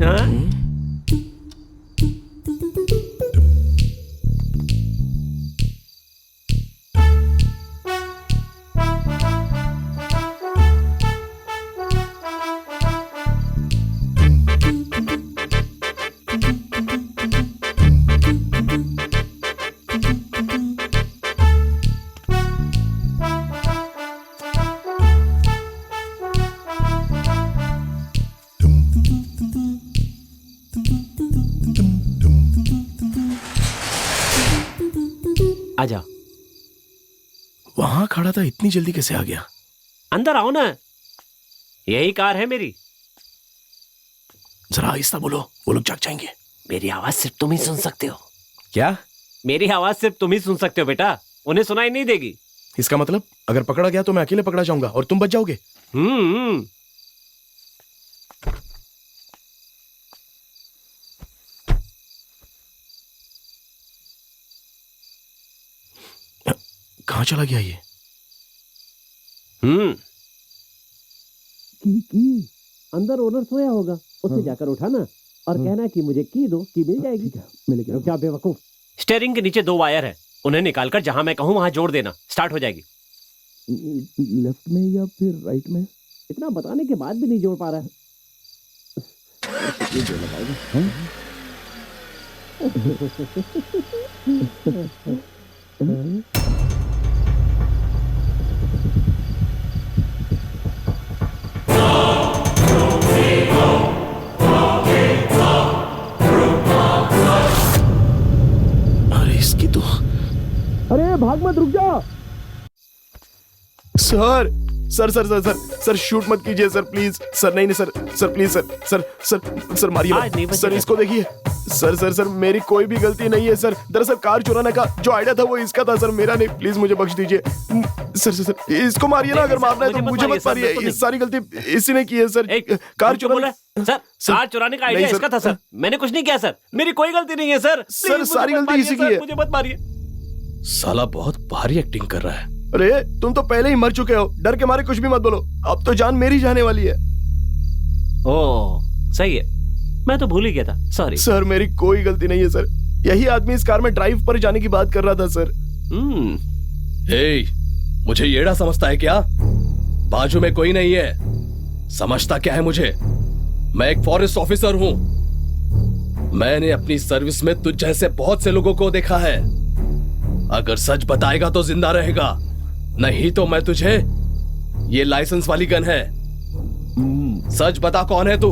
हाँ? आजा। वहां खड़ा था, इतनी जल्दी कैसे आ गया? अंदर आओ ना, यही कार है मेरी। जरा आहिस्ता बोलो, वो लोग जाग जाएंगे। मेरी आवाज सिर्फ तुम ही सुन सकते हो। क्या? मेरी आवाज सिर्फ तुम ही सुन सकते हो बेटा, उन्हें सुनाई नहीं देगी। इसका मतलब अगर पकड़ा गया तो मैं अकेले पकड़ा जाऊंगा और तुम बच जाओगे। कहां चला गया ये? अंदर ओनर सोया होगा, उससे जाकर उठाना और कहना कि मुझे की दो, की मिल जाएगी। मिलेगी। क्या बेवकूफ। स्टेयरिंग के नीचे 2 वायर है, उन्हें निकालकर जहां मैं कहूं वहां जोड़ देना, स्टार्ट हो जाएगी। लेफ्ट में या फिर राइट में? इतना बताने के बाद भी नहीं जोड़ पा रहा है। अरे इसकी तो, अरे भाग मत, रुक जा। Sir sir sir sir sir sir shoot मत कीजिए सर, प्लीज सर। नहीं नहीं sir, sir please sir, sir sir sir मारिए आज नहीं मत। बचेगा। सर इसको देखिए सर, सर सर मेरी कोई भी गलती नहीं है सर। दरअसल कार चुराने का जो आइडिया था वो इसका था सर, मेरा नहीं। प्लीज मुझे बख्श दीजिए सर। सर सर इसको मारिए ना, अगर मारना है तो मुझे मत मारिए। ये सारी गलती इसी ने की है सर। कार चुराने। सर कार चुराने का आइडिया इसका था सर, मैंने कुछ नहीं किया सर, मेरी कोई गलती नहीं है सर। सर सारी गलती इसी की है। मुझे मत मारिए। साला बहुत भारी एक्टिंग कर रहा है। अरे तुम तो पहले ही मर चुके हो, डर के मारे कुछ भी मत बोलो। अब तो जान मेरी जाने वाली है। ओह सही है, मैं तो भूल ही गया था, सॉरी सर। मेरी कोई गलती नहीं है सर, यही आदमी इस कार में ड्राइव पर जाने की बात कर रहा था सर। मुझे येड़ा समझता है क्या? बाजू में कोई नहीं है, समझता क्या है मुझे? मैं एक फॉरेस्ट ऑफिसर हूं। मैंने अपनी सर्विस में तुझ जैसे बहुत से लोगों को देखा है। अगर सच बताएगा तो जिंदा रहेगा, नहीं तो मैं तुझे, ये लाइसेंस वाली गन है। सच बता, कौन है तू?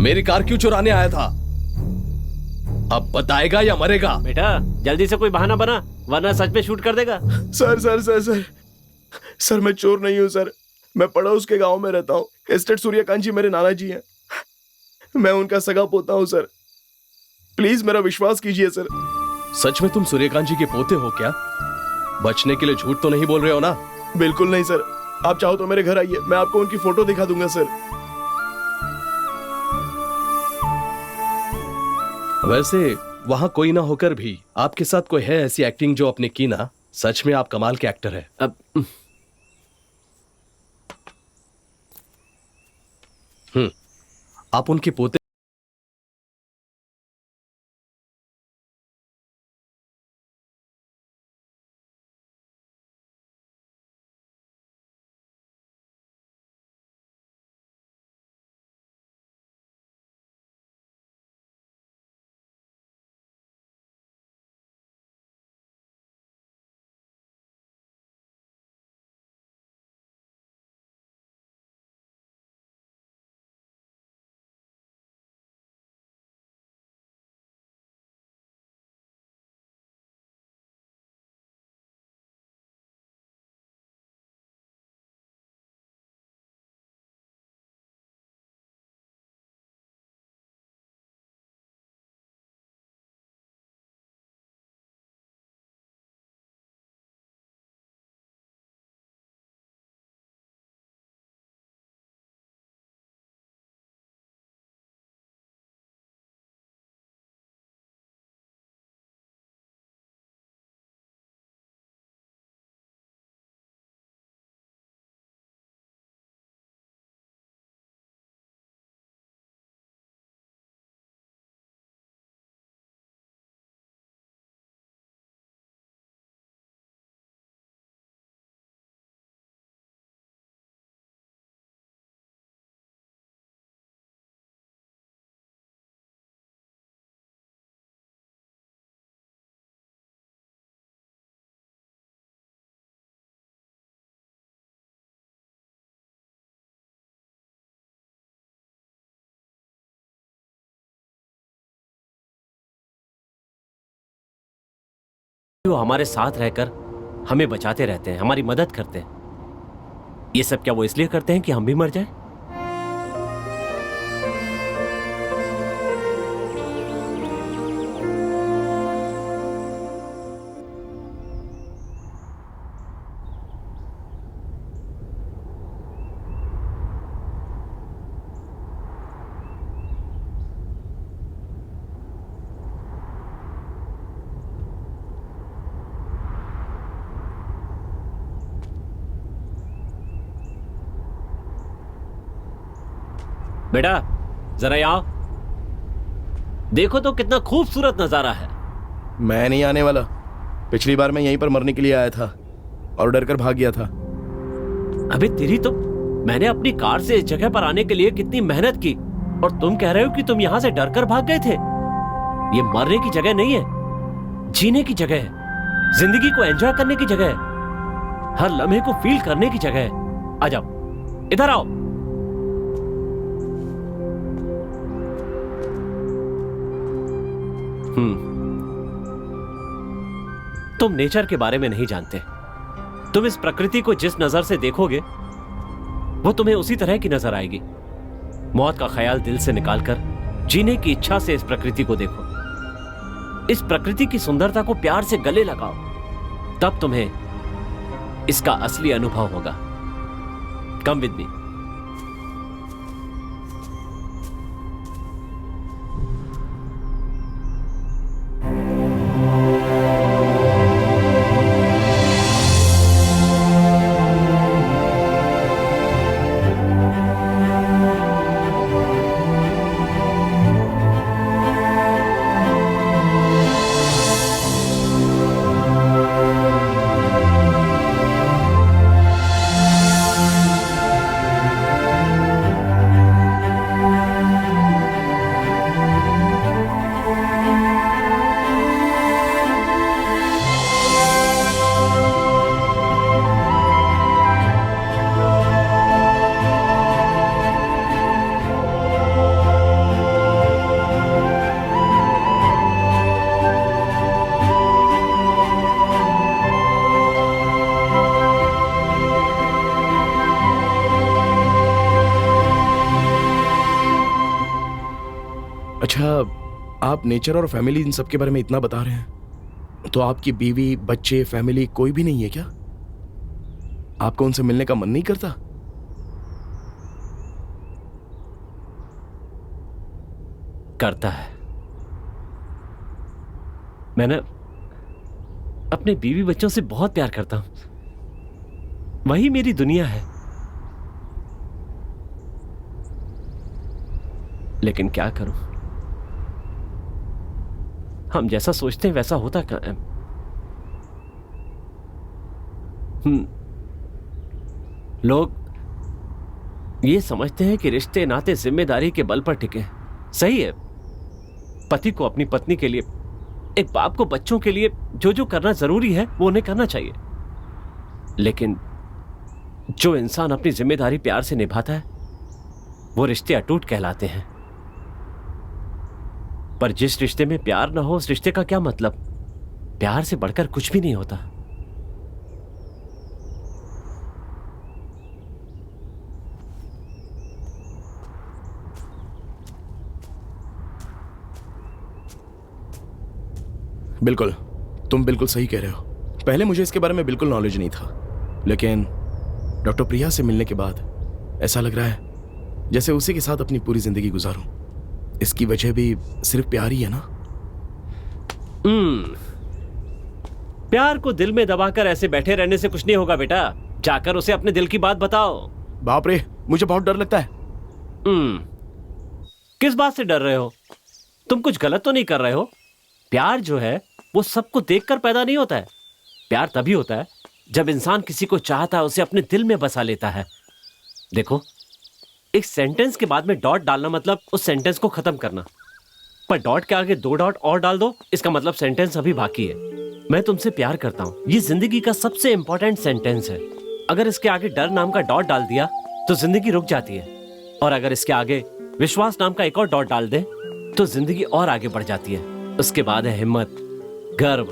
मेरी कार क्यों चुराने आया था? अब बताएगा या मरेगा? बेटा जल्दी से कोई बहाना बना, वरना सच में शूट कर देगा। Sir sir sir sir sir मैं चोर नहीं हूं सर, मैं पड़ोस के गांव में रहता हूँ। एस्टेट सूर्यकांत जी मेरे नाना जी हैं, मैं उनका सगा पोता हूँ सर। प्लीज मेरा विश्वास कीजिए सर। सच में तुम सूर्यकांत जी के पोते हो क्या? बचने के लिए झूठ तो नहीं बोल रहे हो ना? बिल्कुल नहीं सर, आप चाहो तो मेरे घर आइए, मैं आपको उनकी फोटो दिखा दूंगा सर। वैसे वहां कोई ना होकर भी आपके साथ कोई है ऐसी एक्टिंग जो आपने की ना? सच में आप कमाल के एक्टर है। आप उनके पोते वो हमारे साथ रहकर हमें बचाते रहते हैं, हमारी मदद करते हैं। ये सब क्या वो इसलिए करते हैं कि हम भी मर जाएं? बेटा जरा यहाँ देखो तो कितना खूबसूरत नजारा है। मैं नहीं आने वाला। पिछली बार मैं यहीं पर मरने के लिए आया था और डर कर भाग गया था। अबे तेरी तो, मैंने अपनी कार से इस जगह पर आने के लिए कितनी मेहनत की और तुम कह रहे हो कि तुम यहाँ से डर कर भाग गए थे। ये मरने की जगह नहीं है, जीने की जगह है, जिंदगी को एंजॉय करने की जगह है, हर लम्हे को फील करने की जगह है। आ जाओ, इधर आओ। तुम नेचर के बारे में नहीं जानते। तुम इस प्रकृति को जिस नजर से देखोगे वो तुम्हें उसी तरह की नजर आएगी। मौत का ख्याल दिल से निकालकर जीने की इच्छा से इस प्रकृति को देखो। इस प्रकृति की सुंदरता को प्यार से गले लगाओ, तब तुम्हें इसका असली अनुभव होगा। Come with me. अच्छा, आप नेचर और फैमिली इन सब के बारे में इतना बता रहे हैं, तो आपकी बीवी, बच्चे, फैमिली कोई भी नहीं है क्या? आपको उनसे मिलने का मन नहीं करता? करता है। मैं अपने बीवी बच्चों से बहुत प्यार करता हूं। वही मेरी दुनिया है। लेकिन क्या करूं, हम जैसा सोचते हैं वैसा होता कहां है। लोग ये समझते हैं कि रिश्ते नाते जिम्मेदारी के बल पर टिके हैं। सही है, पति को अपनी पत्नी के लिए, एक बाप को बच्चों के लिए जो जो करना जरूरी है वो उन्हें करना चाहिए। लेकिन जो इंसान अपनी जिम्मेदारी प्यार से निभाता है वो रिश्ते अटूट कहलाते हैं। पर जिस रिश्ते में प्यार ना हो उस रिश्ते का क्या मतलब? प्यार से बढ़कर कुछ भी नहीं होता। बिल्कुल, तुम बिल्कुल सही कह रहे हो। पहले मुझे इसके बारे में बिल्कुल नॉलेज नहीं था, लेकिन डॉक्टर प्रिया से मिलने के बाद ऐसा लग रहा है जैसे उसी के साथ अपनी पूरी जिंदगी गुजारूं। इसकी वजह भी सिर्फ प्यार ही है ना? प्यार को दिल में दबाकर ऐसे बैठे रहने से कुछ नहीं होगा बेटा। जाकर उसे अपने दिल की बात बताओ। बाप रे, मुझे बहुत डर लगता है। किस बात से डर रहे हो? तुम कुछ गलत तो नहीं कर रहे हो? प्यार जो है वो सबको देखकर पैदा नहीं होता है। प्यार तभी होता है जब इंसान किसी को चाहता है, उसे अपने दिल में बसा लेता है। देखो, एक सेंटेंस के बाद में डॉट डालना मतलब उस सेंटेंस को खत्म करना, पर डॉट के आगे 2 डॉट और डाल दो, इसका मतलब सेंटेंस अभी बाकी है। मैं तुमसे प्यार करता हूँ, ये जिंदगी का सबसे इंपॉर्टेंट सेंटेंस है। अगर इसके आगे डर नाम का डॉट डाल दिया तो जिंदगी रुक जाती है, और अगर इसके आगे विश्वास नाम का एक और डॉट डाल दे तो जिंदगी और आगे बढ़ जाती है। उसके बाद है हिम्मत, गर्व,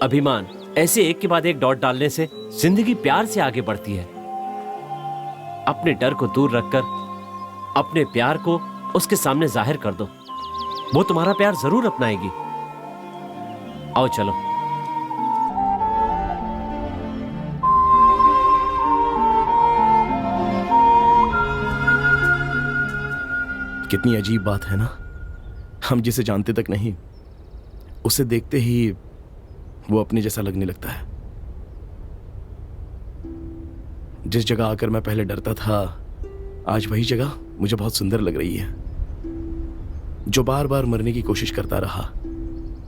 अभिमान ऐसे एक के बाद एक डॉट डालने से जिंदगी प्यार से आगे बढ़ती है। अपने डर को दूर रखकर अपने प्यार को उसके सामने जाहिर कर दो, वो तुम्हारा प्यार जरूर अपनाएगी। आओ चलो। कितनी अजीब बात है ना, हम जिसे जानते तक नहीं उसे देखते ही वो अपने जैसा लगने लगता है। जिस जगह आकर मैं पहले डरता था, आज वही जगह मुझे बहुत सुंदर लग रही है। जो बार बार मरने की कोशिश करता रहा,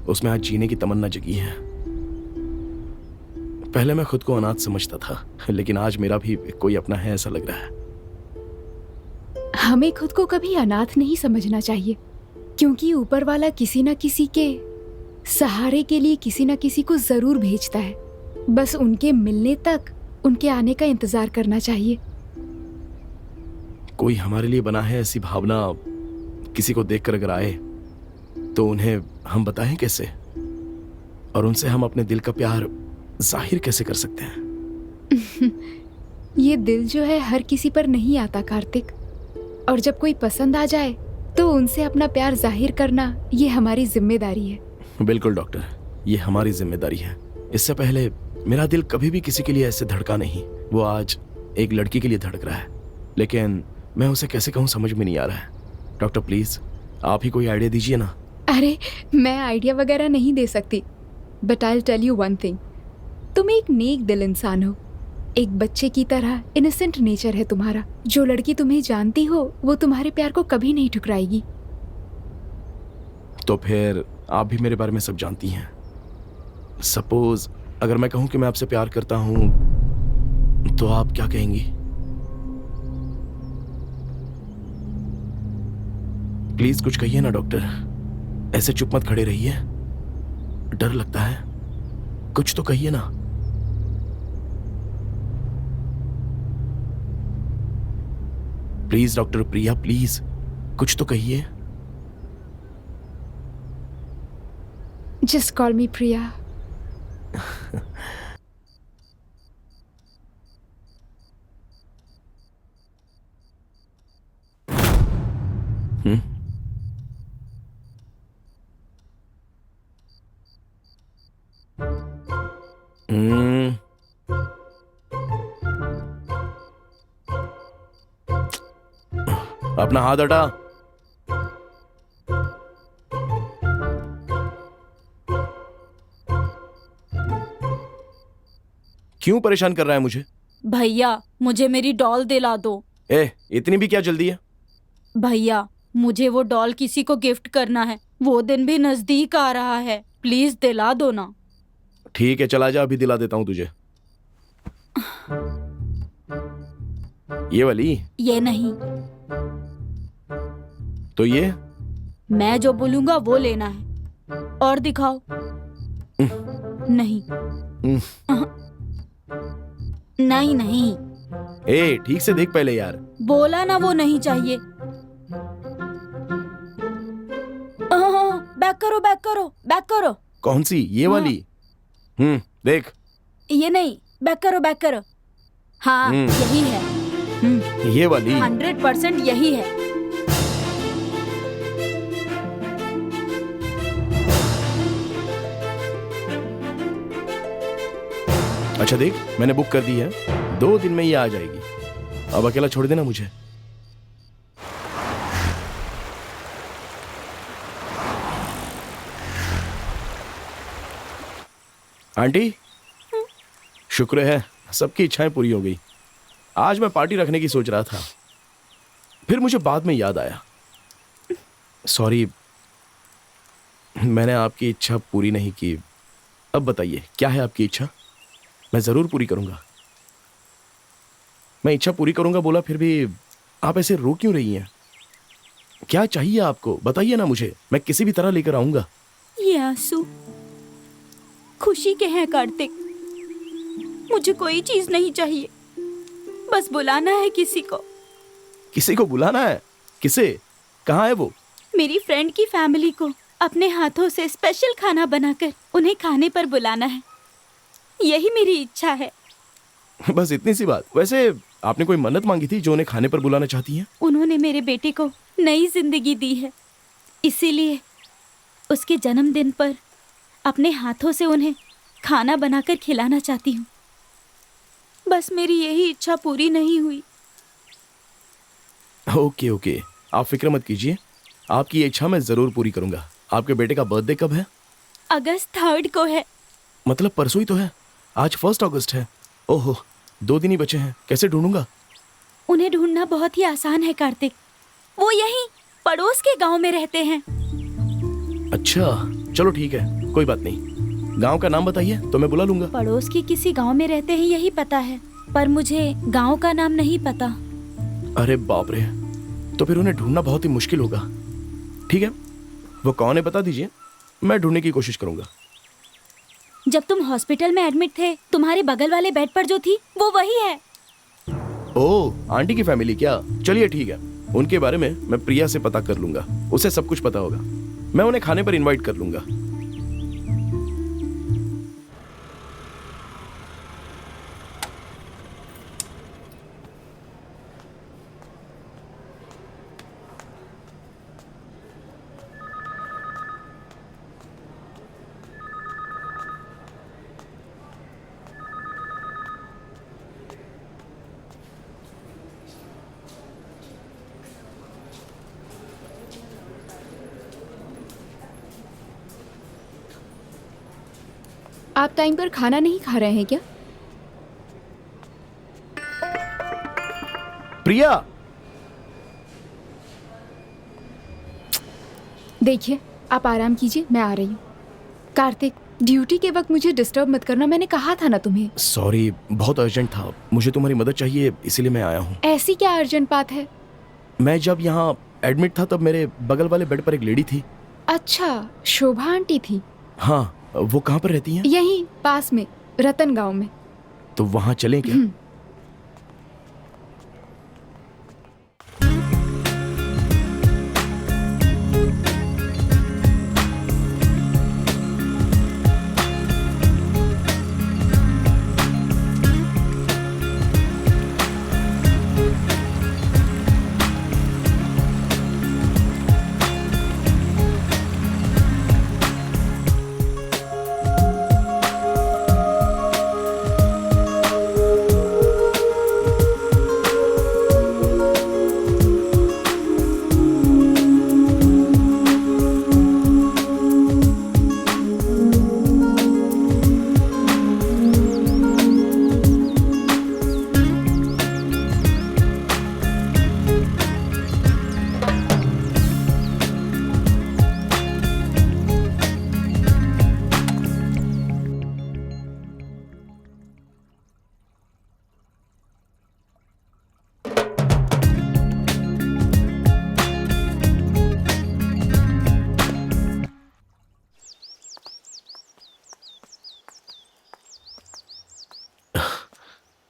उसमें आज जीने की तमन्ना जगी है। पहले मैं खुद को अनाथ समझता था, लेकिन आज मेरा भी कोई अपना है ऐसा लग रहा है। हमें खुद को कभी अनाथ नहीं समझना चाहिए, क्योंकि ऊपर वाला किसी न किसी के सहारे के लिए किसी न किसी को जरूर भेजता है। बस उनके मिलने तक उनके आने का इंतजार करना चाहिए। कोई हमारे लिए बना है ऐसी भावना किसी को देखकर अगर आए तो उन्हें हम बताएं कैसे, और उनसे हम अपने दिल का प्यार जाहिर कैसे कर सकते हैं? ये दिल जो है हर किसी पर नहीं आता कार्तिक, और जब कोई पसंद आ जाए तो उनसे अपना प्यार जाहिर करना ये हमारी जिम्मेदारी है। बिल्कुल डॉक्टर, ये हमारी जिम्मेदारी है। इससे पहले मेरा दिल कभी भी किसी के लिए ऐसे धड़का नहीं। वो आज एक लड़की के लिए धड़क रहा है, लेकिन मैं उसे कैसे कहूँ समझ में नहीं आ रहा है। डॉक्टर प्लीज आप ही कोई आइडिया दीजिए ना। अरे मैं आइडिया वगैरह नहीं दे सकती, but I will tell you one thing. तुम एक नेक दिल इंसान हो, एक बच्चे की तरह इनोसेंट नेचर है तुम्हारा। जो लड़की तुम्हें जानती हो वो तुम्हारे प्यार को कभी नहीं ठुकराएगी। तो फिर आप भी मेरे बारे में सब जानती हैं। सपोज अगर मैं कहूं कि मैं आपसे प्यार करता हूं, तो आप क्या कहेंगी? प्लीज कुछ कहिए ना डॉक्टर, ऐसे चुप मत खड़े रहिए, डर लगता है। कुछ तो कहिए ना। प्लीज डॉक्टर प्रिया, प्लीज कुछ तो कहिए। जस्ट कॉल मी प्रिया। अपना हाथ हटा। क्यों परेशान कर रहा है मुझे? भैया मुझे मेरी डॉल दिला दो। इतनी भी क्या जल्दी है? भैया मुझे वो डॉल किसी को गिफ्ट करना है, वो दिन भी नजदीक आ रहा है, प्लीज दिला दो ना। ठीक है चला जा, अभी दिला देता हूं तुझे। ये वाली? ये नहीं। तो ये? मैं जो बोलूंगा वो लेना है। और दिखाओ। नहीं। नहीं नहीं। ठीक से देख पहले यार। बोला ना वो नहीं चाहिए। बैक करो बैक करो बैक करो। कौन सी? ये वाली? देख। ये नहीं, बैक करो बैक करो। हाँ यही है। ये वाली? 100% यही है। अच्छा देख, मैंने बुक कर दी है, 2 दिन में ये आ जाएगी। अब अकेला छोड़ देना मुझे। आंटी, शुक्र है सबकी इच्छाएं पूरी हो गई। आज मैं पार्टी रखने की सोच रहा था, फिर मुझे बाद में याद आया। सॉरी, मैंने आपकी इच्छा पूरी नहीं की। अब बताइए क्या है आपकी इच्छा? मैं जरूर पूरी करूंगा। मैं इच्छा पूरी करूंगा बोला, फिर भी आप ऐसे रो क्यों रही हैं? क्या चाहिए आपको? बताइए ना मुझे, मैं किसी भी तरह लेकर आऊंगा। ये आंसू खुशी के हैं कार्तिक। मुझे कोई चीज नहीं चाहिए, बस बुलाना है किसी को। किसी को बुलाना है? किसे? कहाँ है वो? मेरी फ्रेंड की फैमिली को, अपने हाथों से स्पेशल खाना बनाकर उन्हें खाने पर बुलाना है। यही मेरी इच्छा है। बस इतनी सी बात। वैसे आपने कोई मन्नत मांगी थी जो उन्हें खाने पर बुलाना चाहती हैं? उन्होंने मेरे बेटे को नई जिंदगी दी है, इसीलिए उसके जन्मदिन पर अपने हाथों से उन्हें खाना बनाकर खिलाना चाहती हूँ। बस मेरी यही इच्छा पूरी नहीं हुई। ओके ओके, आप फिक्र मत कीजिए, आपकी ये इच्छा मैं जरूर पूरी करूंगा। आपके बेटे का बर्थडे कब है? अगस्त 3 को है। मतलब परसों ही तो है। आज 1 अगस्त है। ओहो, 2 दिन ही बचे हैं। कैसे ढूंढूंगा? उन्हें ढूंढना बहुत ही आसान है कार्तिक। वो यहीं पड़ोस के गांव में रहते हैं। अच्छा चलो ठीक है, कोई बात नहीं। गांव का नाम बताइए तो मैं बुला लूंगा। पड़ोस के किसी गांव में रहते हैं यही पता है, पर मुझे गांव का नाम नहीं पता। अरे बाप रे, तो फिर उन्हें ढूंढना बहुत ही मुश्किल होगा। ठीक है, वो कौन है बता दीजिए, मैं ढूंढने की कोशिश करूंगा। जब तुम हॉस्पिटल में एडमिट थे, तुम्हारे बगल वाले बेड पर जो थी वो वही है। ओह, आंटी की फैमिली क्या? चलिए ठीक है, उनके बारे में मैं प्रिया से पता कर लूंगा। उसे सब कुछ पता होगा। मैं उन्हें खाने पर इनवाइट कर लूंगा। आप टाइम पर खाना नहीं खा रहे हैं क्या? प्रिया, देखिए, आप आराम कीजिए, मैं आ रही हूँ। कार्तिक, ड्यूटी के वक्त मुझे डिस्टर्ब मत करना, मैंने कहा था ना तुम्हें। सॉरी, बहुत अर्जेंट था, मुझे तुम्हारी मदद चाहिए, इसीलिए मैं आया हूँ। ऐसी क्या अर्जेंट बात है? मैं जब यहाँ एडमिट था तब मेरे बगल वाले बेड पर एक लेडी थी। अच्छा, शोभा आंटी थी। हाँ, वो कहाँ पर रहती हैं? यहीं पास में, रतन गांव में। तो वहाँ चलें क्या?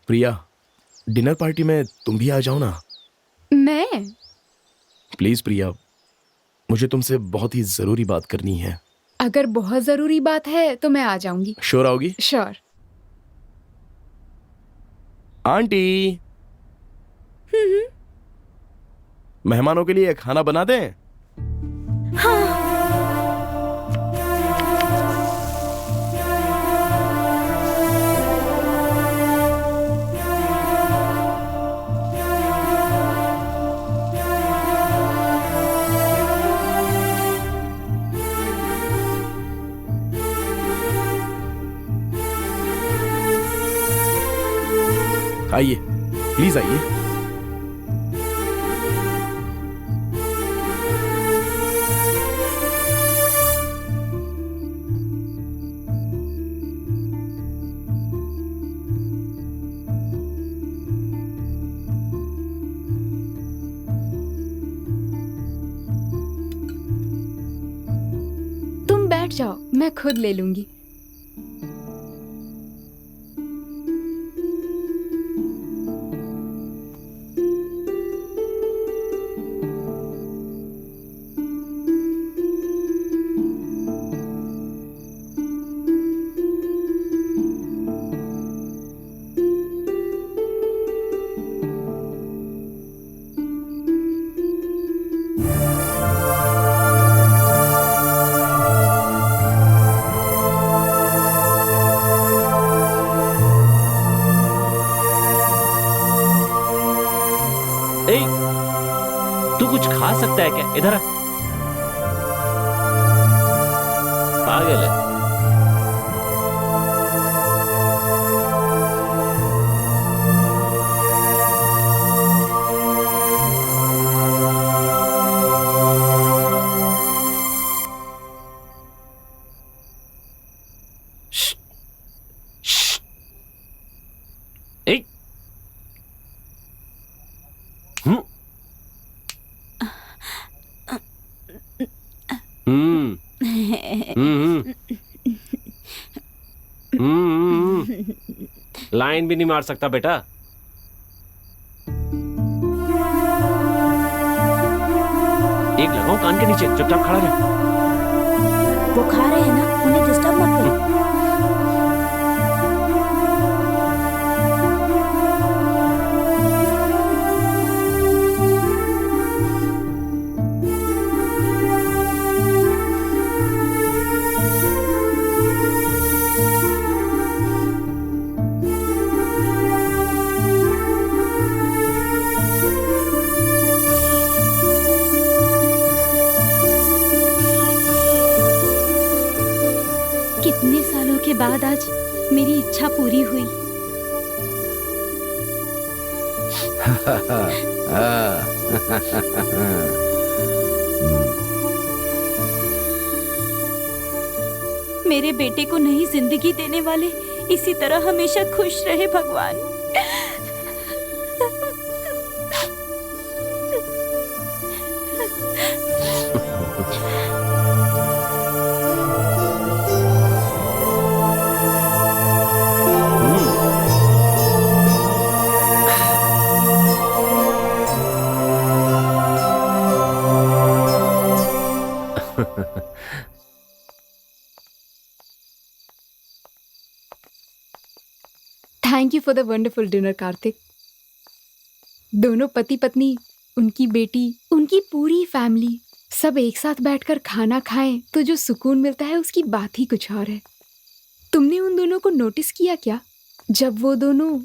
प्रिया, डिनर पार्टी में तुम भी आ जाओ ना। मैं? प्लीज प्रिया, मुझे तुमसे बहुत ही जरूरी बात करनी है। अगर बहुत जरूरी बात है तो मैं आ जाऊंगी। श्योर आओगी? श्योर। आंटी, मेहमानों के लिए खाना बना दें? आइए, प्लीज आइए। तुम बैठ जाओ, मैं खुद ले लूंगी। इधर आ। पागल है। लाइन भी नहीं मार सकता बेटा। एक लगाओ कान के नीचे, चुपचाप खड़ा रहे। वो खा रहे हैं ना, उन्हें डिस्टर्ब मत करो। कितने सालों के बाद आज मेरी इच्छा पूरी हुई। मेरे बेटे को नई जिंदगी देने वाले इसी तरह हमेशा खुश रहे भगवान। Thank you for the wonderful dinner Kartik. दोनों पति पत्नी, उनकी बेटी, उनकी पूरी फैमिली सब एक साथ बैठकर खाना खाएं तो जो सुकून मिलता है उसकी बात ही कुछ और है। तुमने उन दोनों को नोटिस किया क्या? जब वो दोनों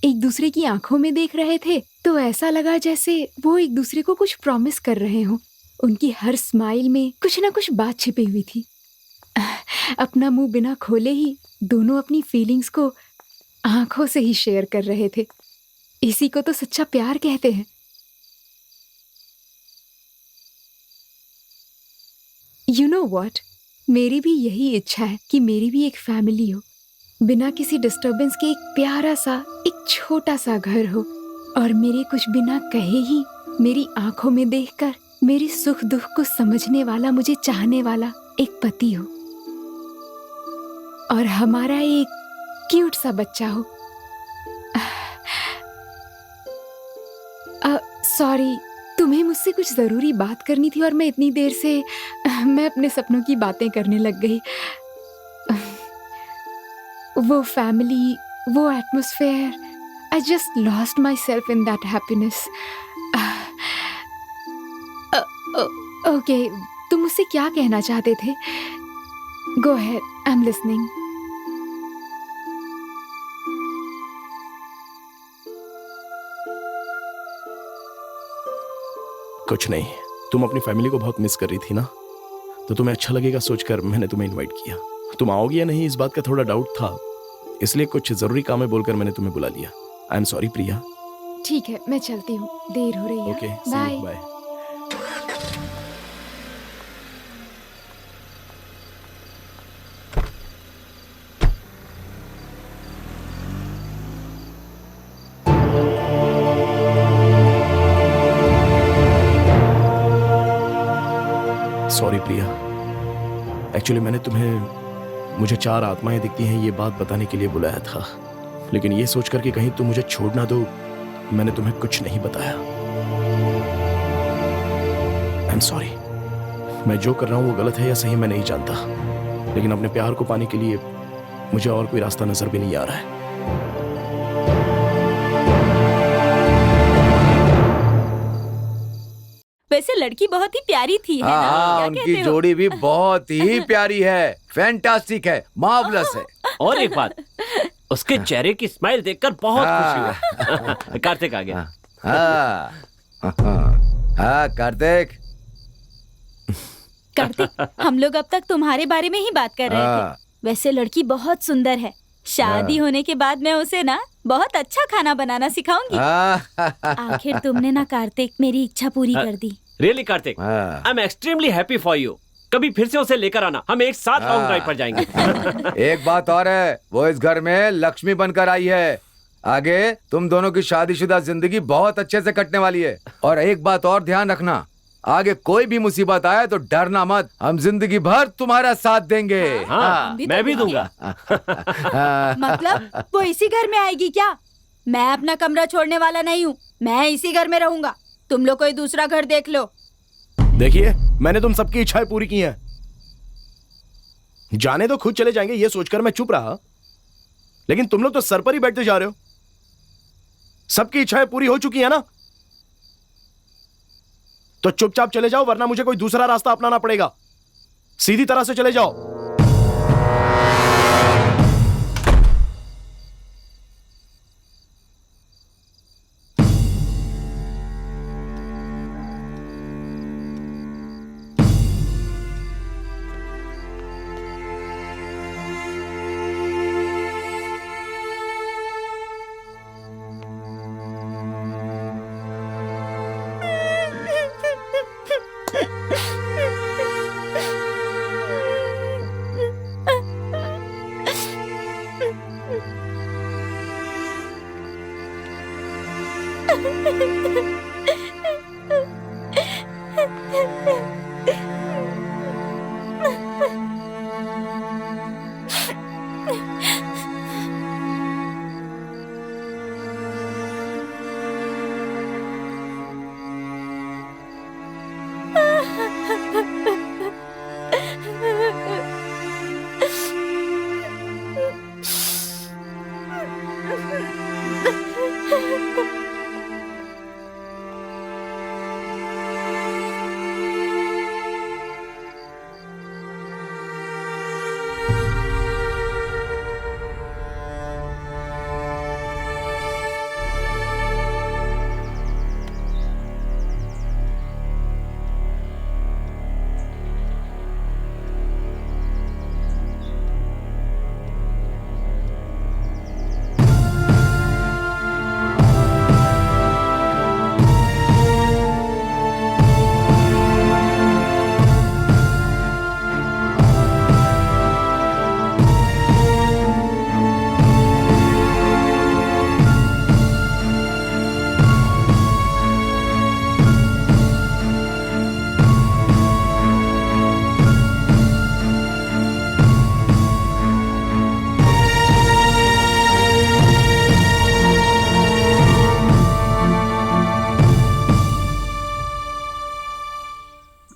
एक दूसरे की आंखों में देख रहे थे तो ऐसा लगा जैसे वो एक दूसरे को कुछ प्रॉमिस कर रहे हों। उनकी हर स्माइल में कुछ ना कुछ बात छिपी हुई थी। अपना मुंह बिना खोले ही दोनों अपनी फीलिंग्स को आंखों से ही शेयर कर रहे थे। इसी को तो सच्चा प्यार कहते हैं। यू नो व्हाट, मेरी भी यही इच्छा है कि मेरी भी एक फैमिली हो, बिना किसी डिस्टरबेंस के एक प्यारा सा, एक छोटा सा घर हो, और मेरे कुछ बिना कहे ही मेरी आंखों में देखकर मेरी सुख दुख को समझने वाला, मुझे चाहने वाला एक पति हो, और हमारा एक क्यूट सा बच्चा हो। सॉरी, तुम्हें मुझसे कुछ जरूरी बात करनी थी और मैं इतनी देर से मैं अपने सपनों की बातें करने लग गई। वो फैमिली, वो atmosphere, I just lost my self in that happiness. Okay, तुम मुझसे क्या कहना चाहते थे? Go ahead, I am listening. कुछ नहीं, तुम अपनी फैमिली को बहुत मिस कर रही थी ना, तो तुम्हें अच्छा लगेगा सोचकर मैंने तुम्हें इनवाइट किया। तुम आओगी या नहीं इस बात का थोड़ा डाउट था, इसलिए कुछ जरूरी काम है बोलकर मैंने तुम्हें बुला लिया। I am sorry Priya. ठीक है, मैं चलती हूँ, देर हो रही है। Okay, bye. Bye. Sorry Priya, actually मैंने तुम्हें मुझे 4 आत्माएं दिखती हैं ये बात बताने के लिए बुलाया था, लेकिन ये सोचकर कि कहीं तुम मुझे छोड़ ना दो, मैंने तुम्हें कुछ नहीं बताया। आई एम सॉरी। मैं जो कर रहा हूं वो गलत है या सही मैं नहीं जानता, लेकिन अपने प्यार को पाने के लिए मुझे और कोई रास्ता नजर भी नहीं आ रहा है। वैसे लड़की बहुत ही प्यारी थी, है ना? हाँ, क्या उनकी कहते हो? जोड़ी भी बहुत ही प्यारी है, फैंटास्टिक है, मार्वलस है। और एक बात, उसके चेहरे की स्माइल देखकर बहुत खुशी हुई। कार्तिक आ गया। हाँ कार्तिक, कार्तिक, हम लोग अब तक तुम्हारे बारे में ही बात कर रहे हाँ। थे। वैसे लड़की बहुत सुंदर है। शादी होने के बाद मैं उसे ना बहुत अच्छा खाना बनाना सिखाऊंगी। आखिर तुमने ना कार्तिक मेरी इच्छा पूरी कर दी। रियली कार्तिक, हाँ। I am extremely happy for you. कभी फिर से उसे लेकर आना, हम एक साथ लॉन्ग ड्राइव पर जाएंगे। एक बात और है, वो इस घर में लक्ष्मी बनकर आई है। आगे तुम दोनों की शादीशुदा जिंदगी बहुत अच्छे से कटने वाली है। और एक बात और ध्यान रखना, आगे कोई भी मुसीबत आए तो डरना मत, हम जिंदगी भर तुम्हारा साथ देंगे। हाँ, मैं भी दूंगा। मतलब वो इसी घर में आएगी क्या? मैं अपना कमरा छोड़ने वाला नहीं हूँ, मैं इसी घर में रहूंगा। तुम लोग कोई दूसरा घर देख लो। देखिए, मैंने तुम सबकी इच्छाएं पूरी की हैं। जाने तो खुद चले जाएंगे ये सोचकर मैं चुप रहा, लेकिन तुम लोग तो सर पर ही बैठते जा रहे हो। सबकी इच्छाएं पूरी हो चुकी है ना, तो चुपचाप चले जाओ, वरना मुझे कोई दूसरा रास्ता अपनाना पड़ेगा। सीधी तरह से चले जाओ।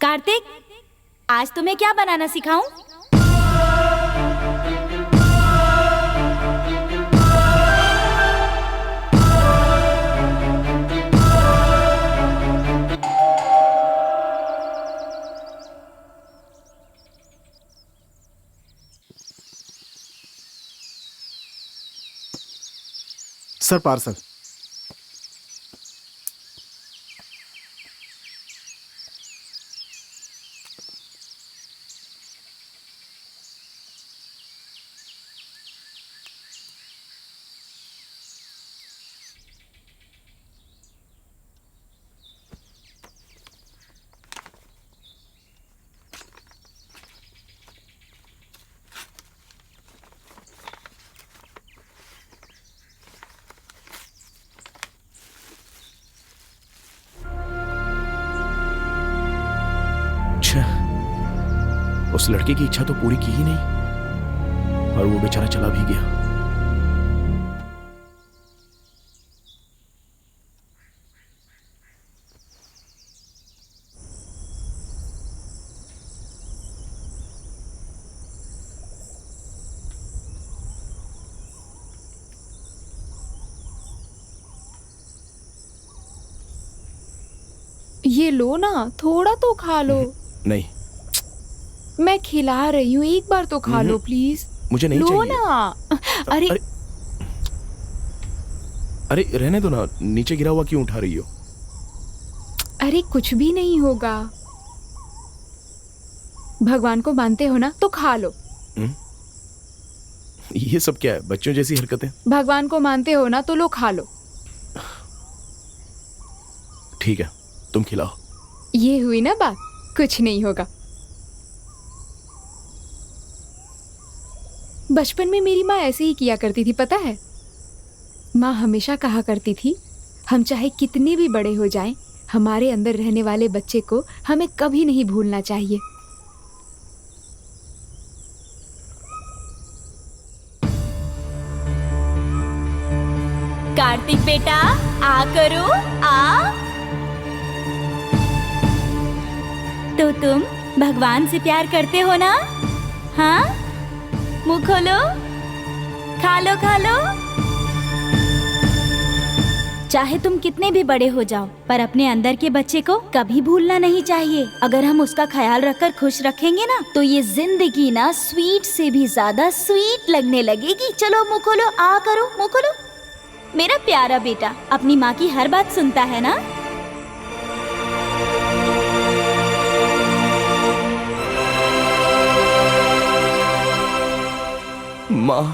कार्तिक, आज तुम्हें क्या बनाना सिखाऊं? Sir parcel. उस लड़के की इच्छा तो पूरी की ही नहीं, और वो बेचारा चला भी गया। ये लो ना, थोड़ा तो खा लो। नहीं, मैं खिला रही हूँ, एक बार तो खा लो प्लीज। मुझे नहीं लो चाहिए। ना। अरे अरे रहने दो ना, नीचे गिरा हुआ क्यों उठा रही हो? अरे कुछ भी नहीं होगा। भगवान को मानते हो ना तो खा लो। ये सब क्या है, बच्चों जैसी हरकतें। भगवान को मानते हो ना तो लो, खा लो। ठीक है, तुम खिलाओ। ये हुई ना बात, कुछ नहीं होगा। बचपन में मेरी माँ ऐसे ही किया करती थी, पता है। माँ हमेशा कहा करती थी, हम चाहे कितने भी बड़े हो जाएं, हमारे अंदर रहने वाले बच्चे को हमें कभी नहीं भूलना चाहिए। कार्तिक बेटा, आ करो, आ। तो तुम भगवान से प्यार करते हो ना? हाँ, मुंह खोलो, खा लो खा लो। चाहे तुम कितने भी बड़े हो जाओ, पर अपने अंदर के बच्चे को कभी भूलना नहीं चाहिए। अगर हम उसका ख्याल रखकर खुश रखेंगे ना, तो ये जिंदगी ना स्वीट से भी ज्यादा स्वीट लगने लगेगी। चलो मुंह खोलो, आ करो, मुंह खोलो। मेरा प्यारा बेटा अपनी माँ की हर बात सुनता है ना? माँ,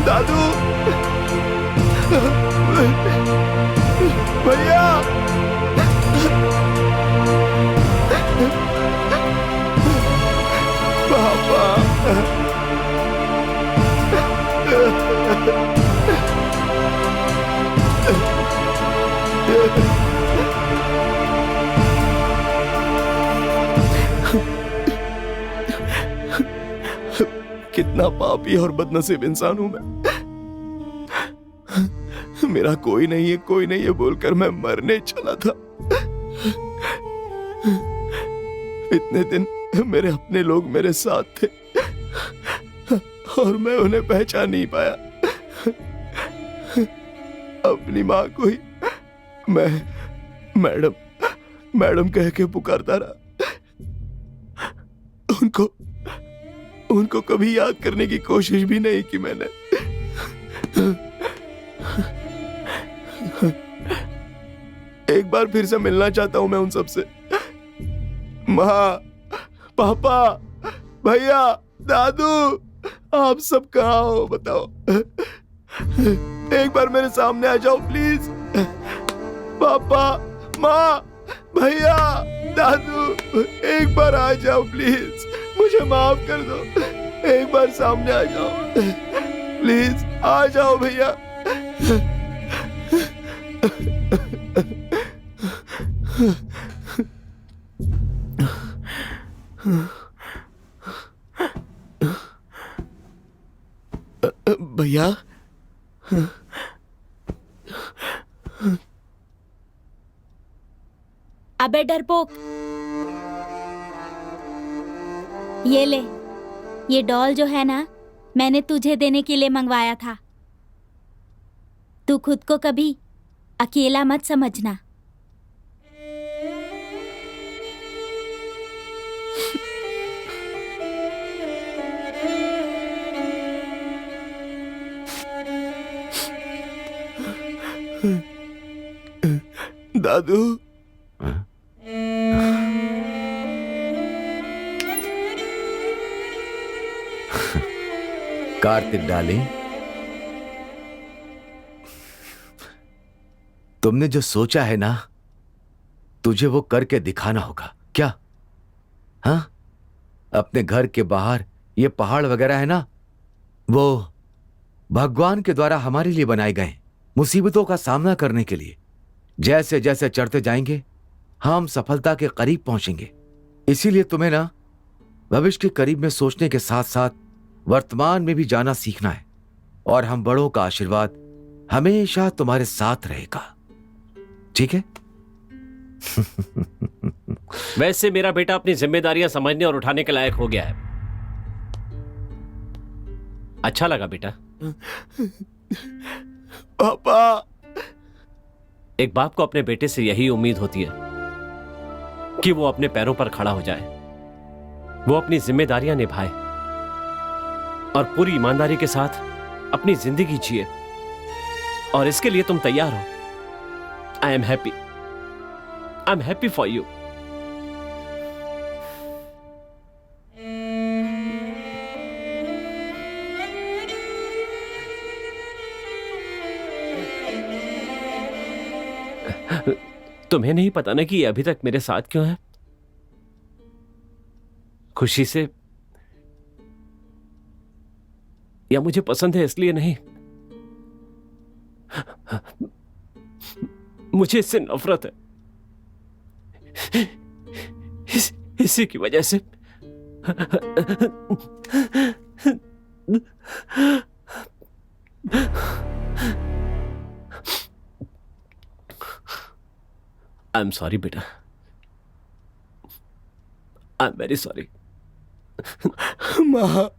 दादू, भैया, पापा, कितना पापी और बदनसीब इंसान हूं मैं। मेरा कोई नहीं है बोलकर मैं मरने चला था। इतने दिन मेरे अपने लोग मेरे साथ थे और मैं उन्हें पहचान नहीं पाया। अपनी माँ को ही मैं मैडम कह के पुकारता रहा। उनको कभी याद करने की कोशिश भी नहीं की मैंने। एक बार फिर से मिलना चाहता हूं मैं उन सबसे। माँ, पापा, भैया, दादू, आप सब कहाँ हो बताओ। एक बार मेरे सामने आ जाओ प्लीज। पापा, माँ, भैया। दादू एक बार आ जाओ प्लीज, मुझे माफ कर दो, एक बार सामने आ जाओ प्लीज, आ जाओ भैया। भैया अबे डरपोक, ये ले, ये डॉल जो है ना, मैंने तुझे देने के लिए मंगवाया था। तू खुद को कभी अकेला मत समझना। दादू कार्तिक डार्लिंग, तुमने जो सोचा है ना, तुझे वो करके दिखाना होगा क्या? हाँ, अपने घर के बाहर ये पहाड़ वगैरह है ना, वो भगवान के द्वारा हमारे लिए बनाए गए, मुसीबतों का सामना करने के लिए। जैसे जैसे चढ़ते जाएंगे हम सफलता के करीब पहुंचेंगे। इसीलिए तुम्हें ना भविष्य के करीब में सोचने के साथ साथ वर्तमान में भी जाना सीखना है, और हम बड़ों का आशीर्वाद हमेशा तुम्हारे साथ रहेगा, ठीक है? वैसे मेरा बेटा अपनी जिम्मेदारियां समझने और उठाने के लायक हो गया है। अच्छा लगा बेटा। पापा, एक बाप को अपने बेटे से यही उम्मीद होती है कि वो अपने पैरों पर खड़ा हो जाए, वो अपनी जिम्मेदारियां निभाए और पूरी ईमानदारी के साथ अपनी जिंदगी जिए। और इसके लिए तुम तैयार हो। I am happy for you. तुम्हें नहीं पता ना कि ये अभी तक मेरे साथ क्यों है? खुशी से, या मुझे पसंद है इसलिए नहीं। मुझे इससे नफरत है, इसी की वजह से। आई एम सॉरी बेटा, आई एम वेरी सॉरी। माँ,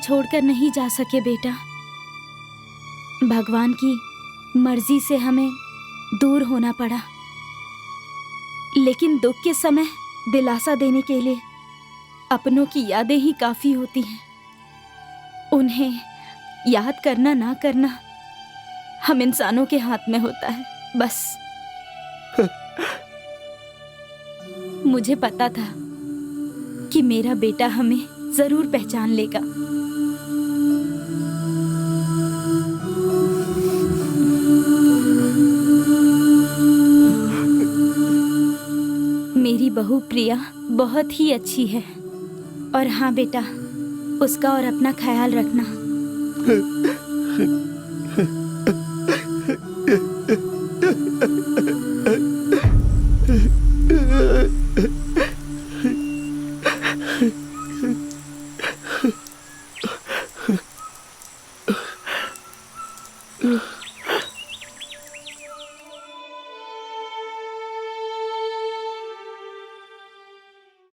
छोड़कर नहीं जा सके बेटा। भगवान की मर्जी से हमें दूर होना पड़ा, लेकिन दुख के समय दिलासा देने के लिए अपनों की यादें ही काफी होती हैं। उन्हें याद करना ना करना हम इंसानों के हाथ में होता है, बस। मुझे पता था कि मेरा बेटा हमें जरूर पहचान लेगा। मेरी बहू प्रिया बहुत ही अच्छी है, और हाँ बेटा, उसका और अपना ख्याल रखना।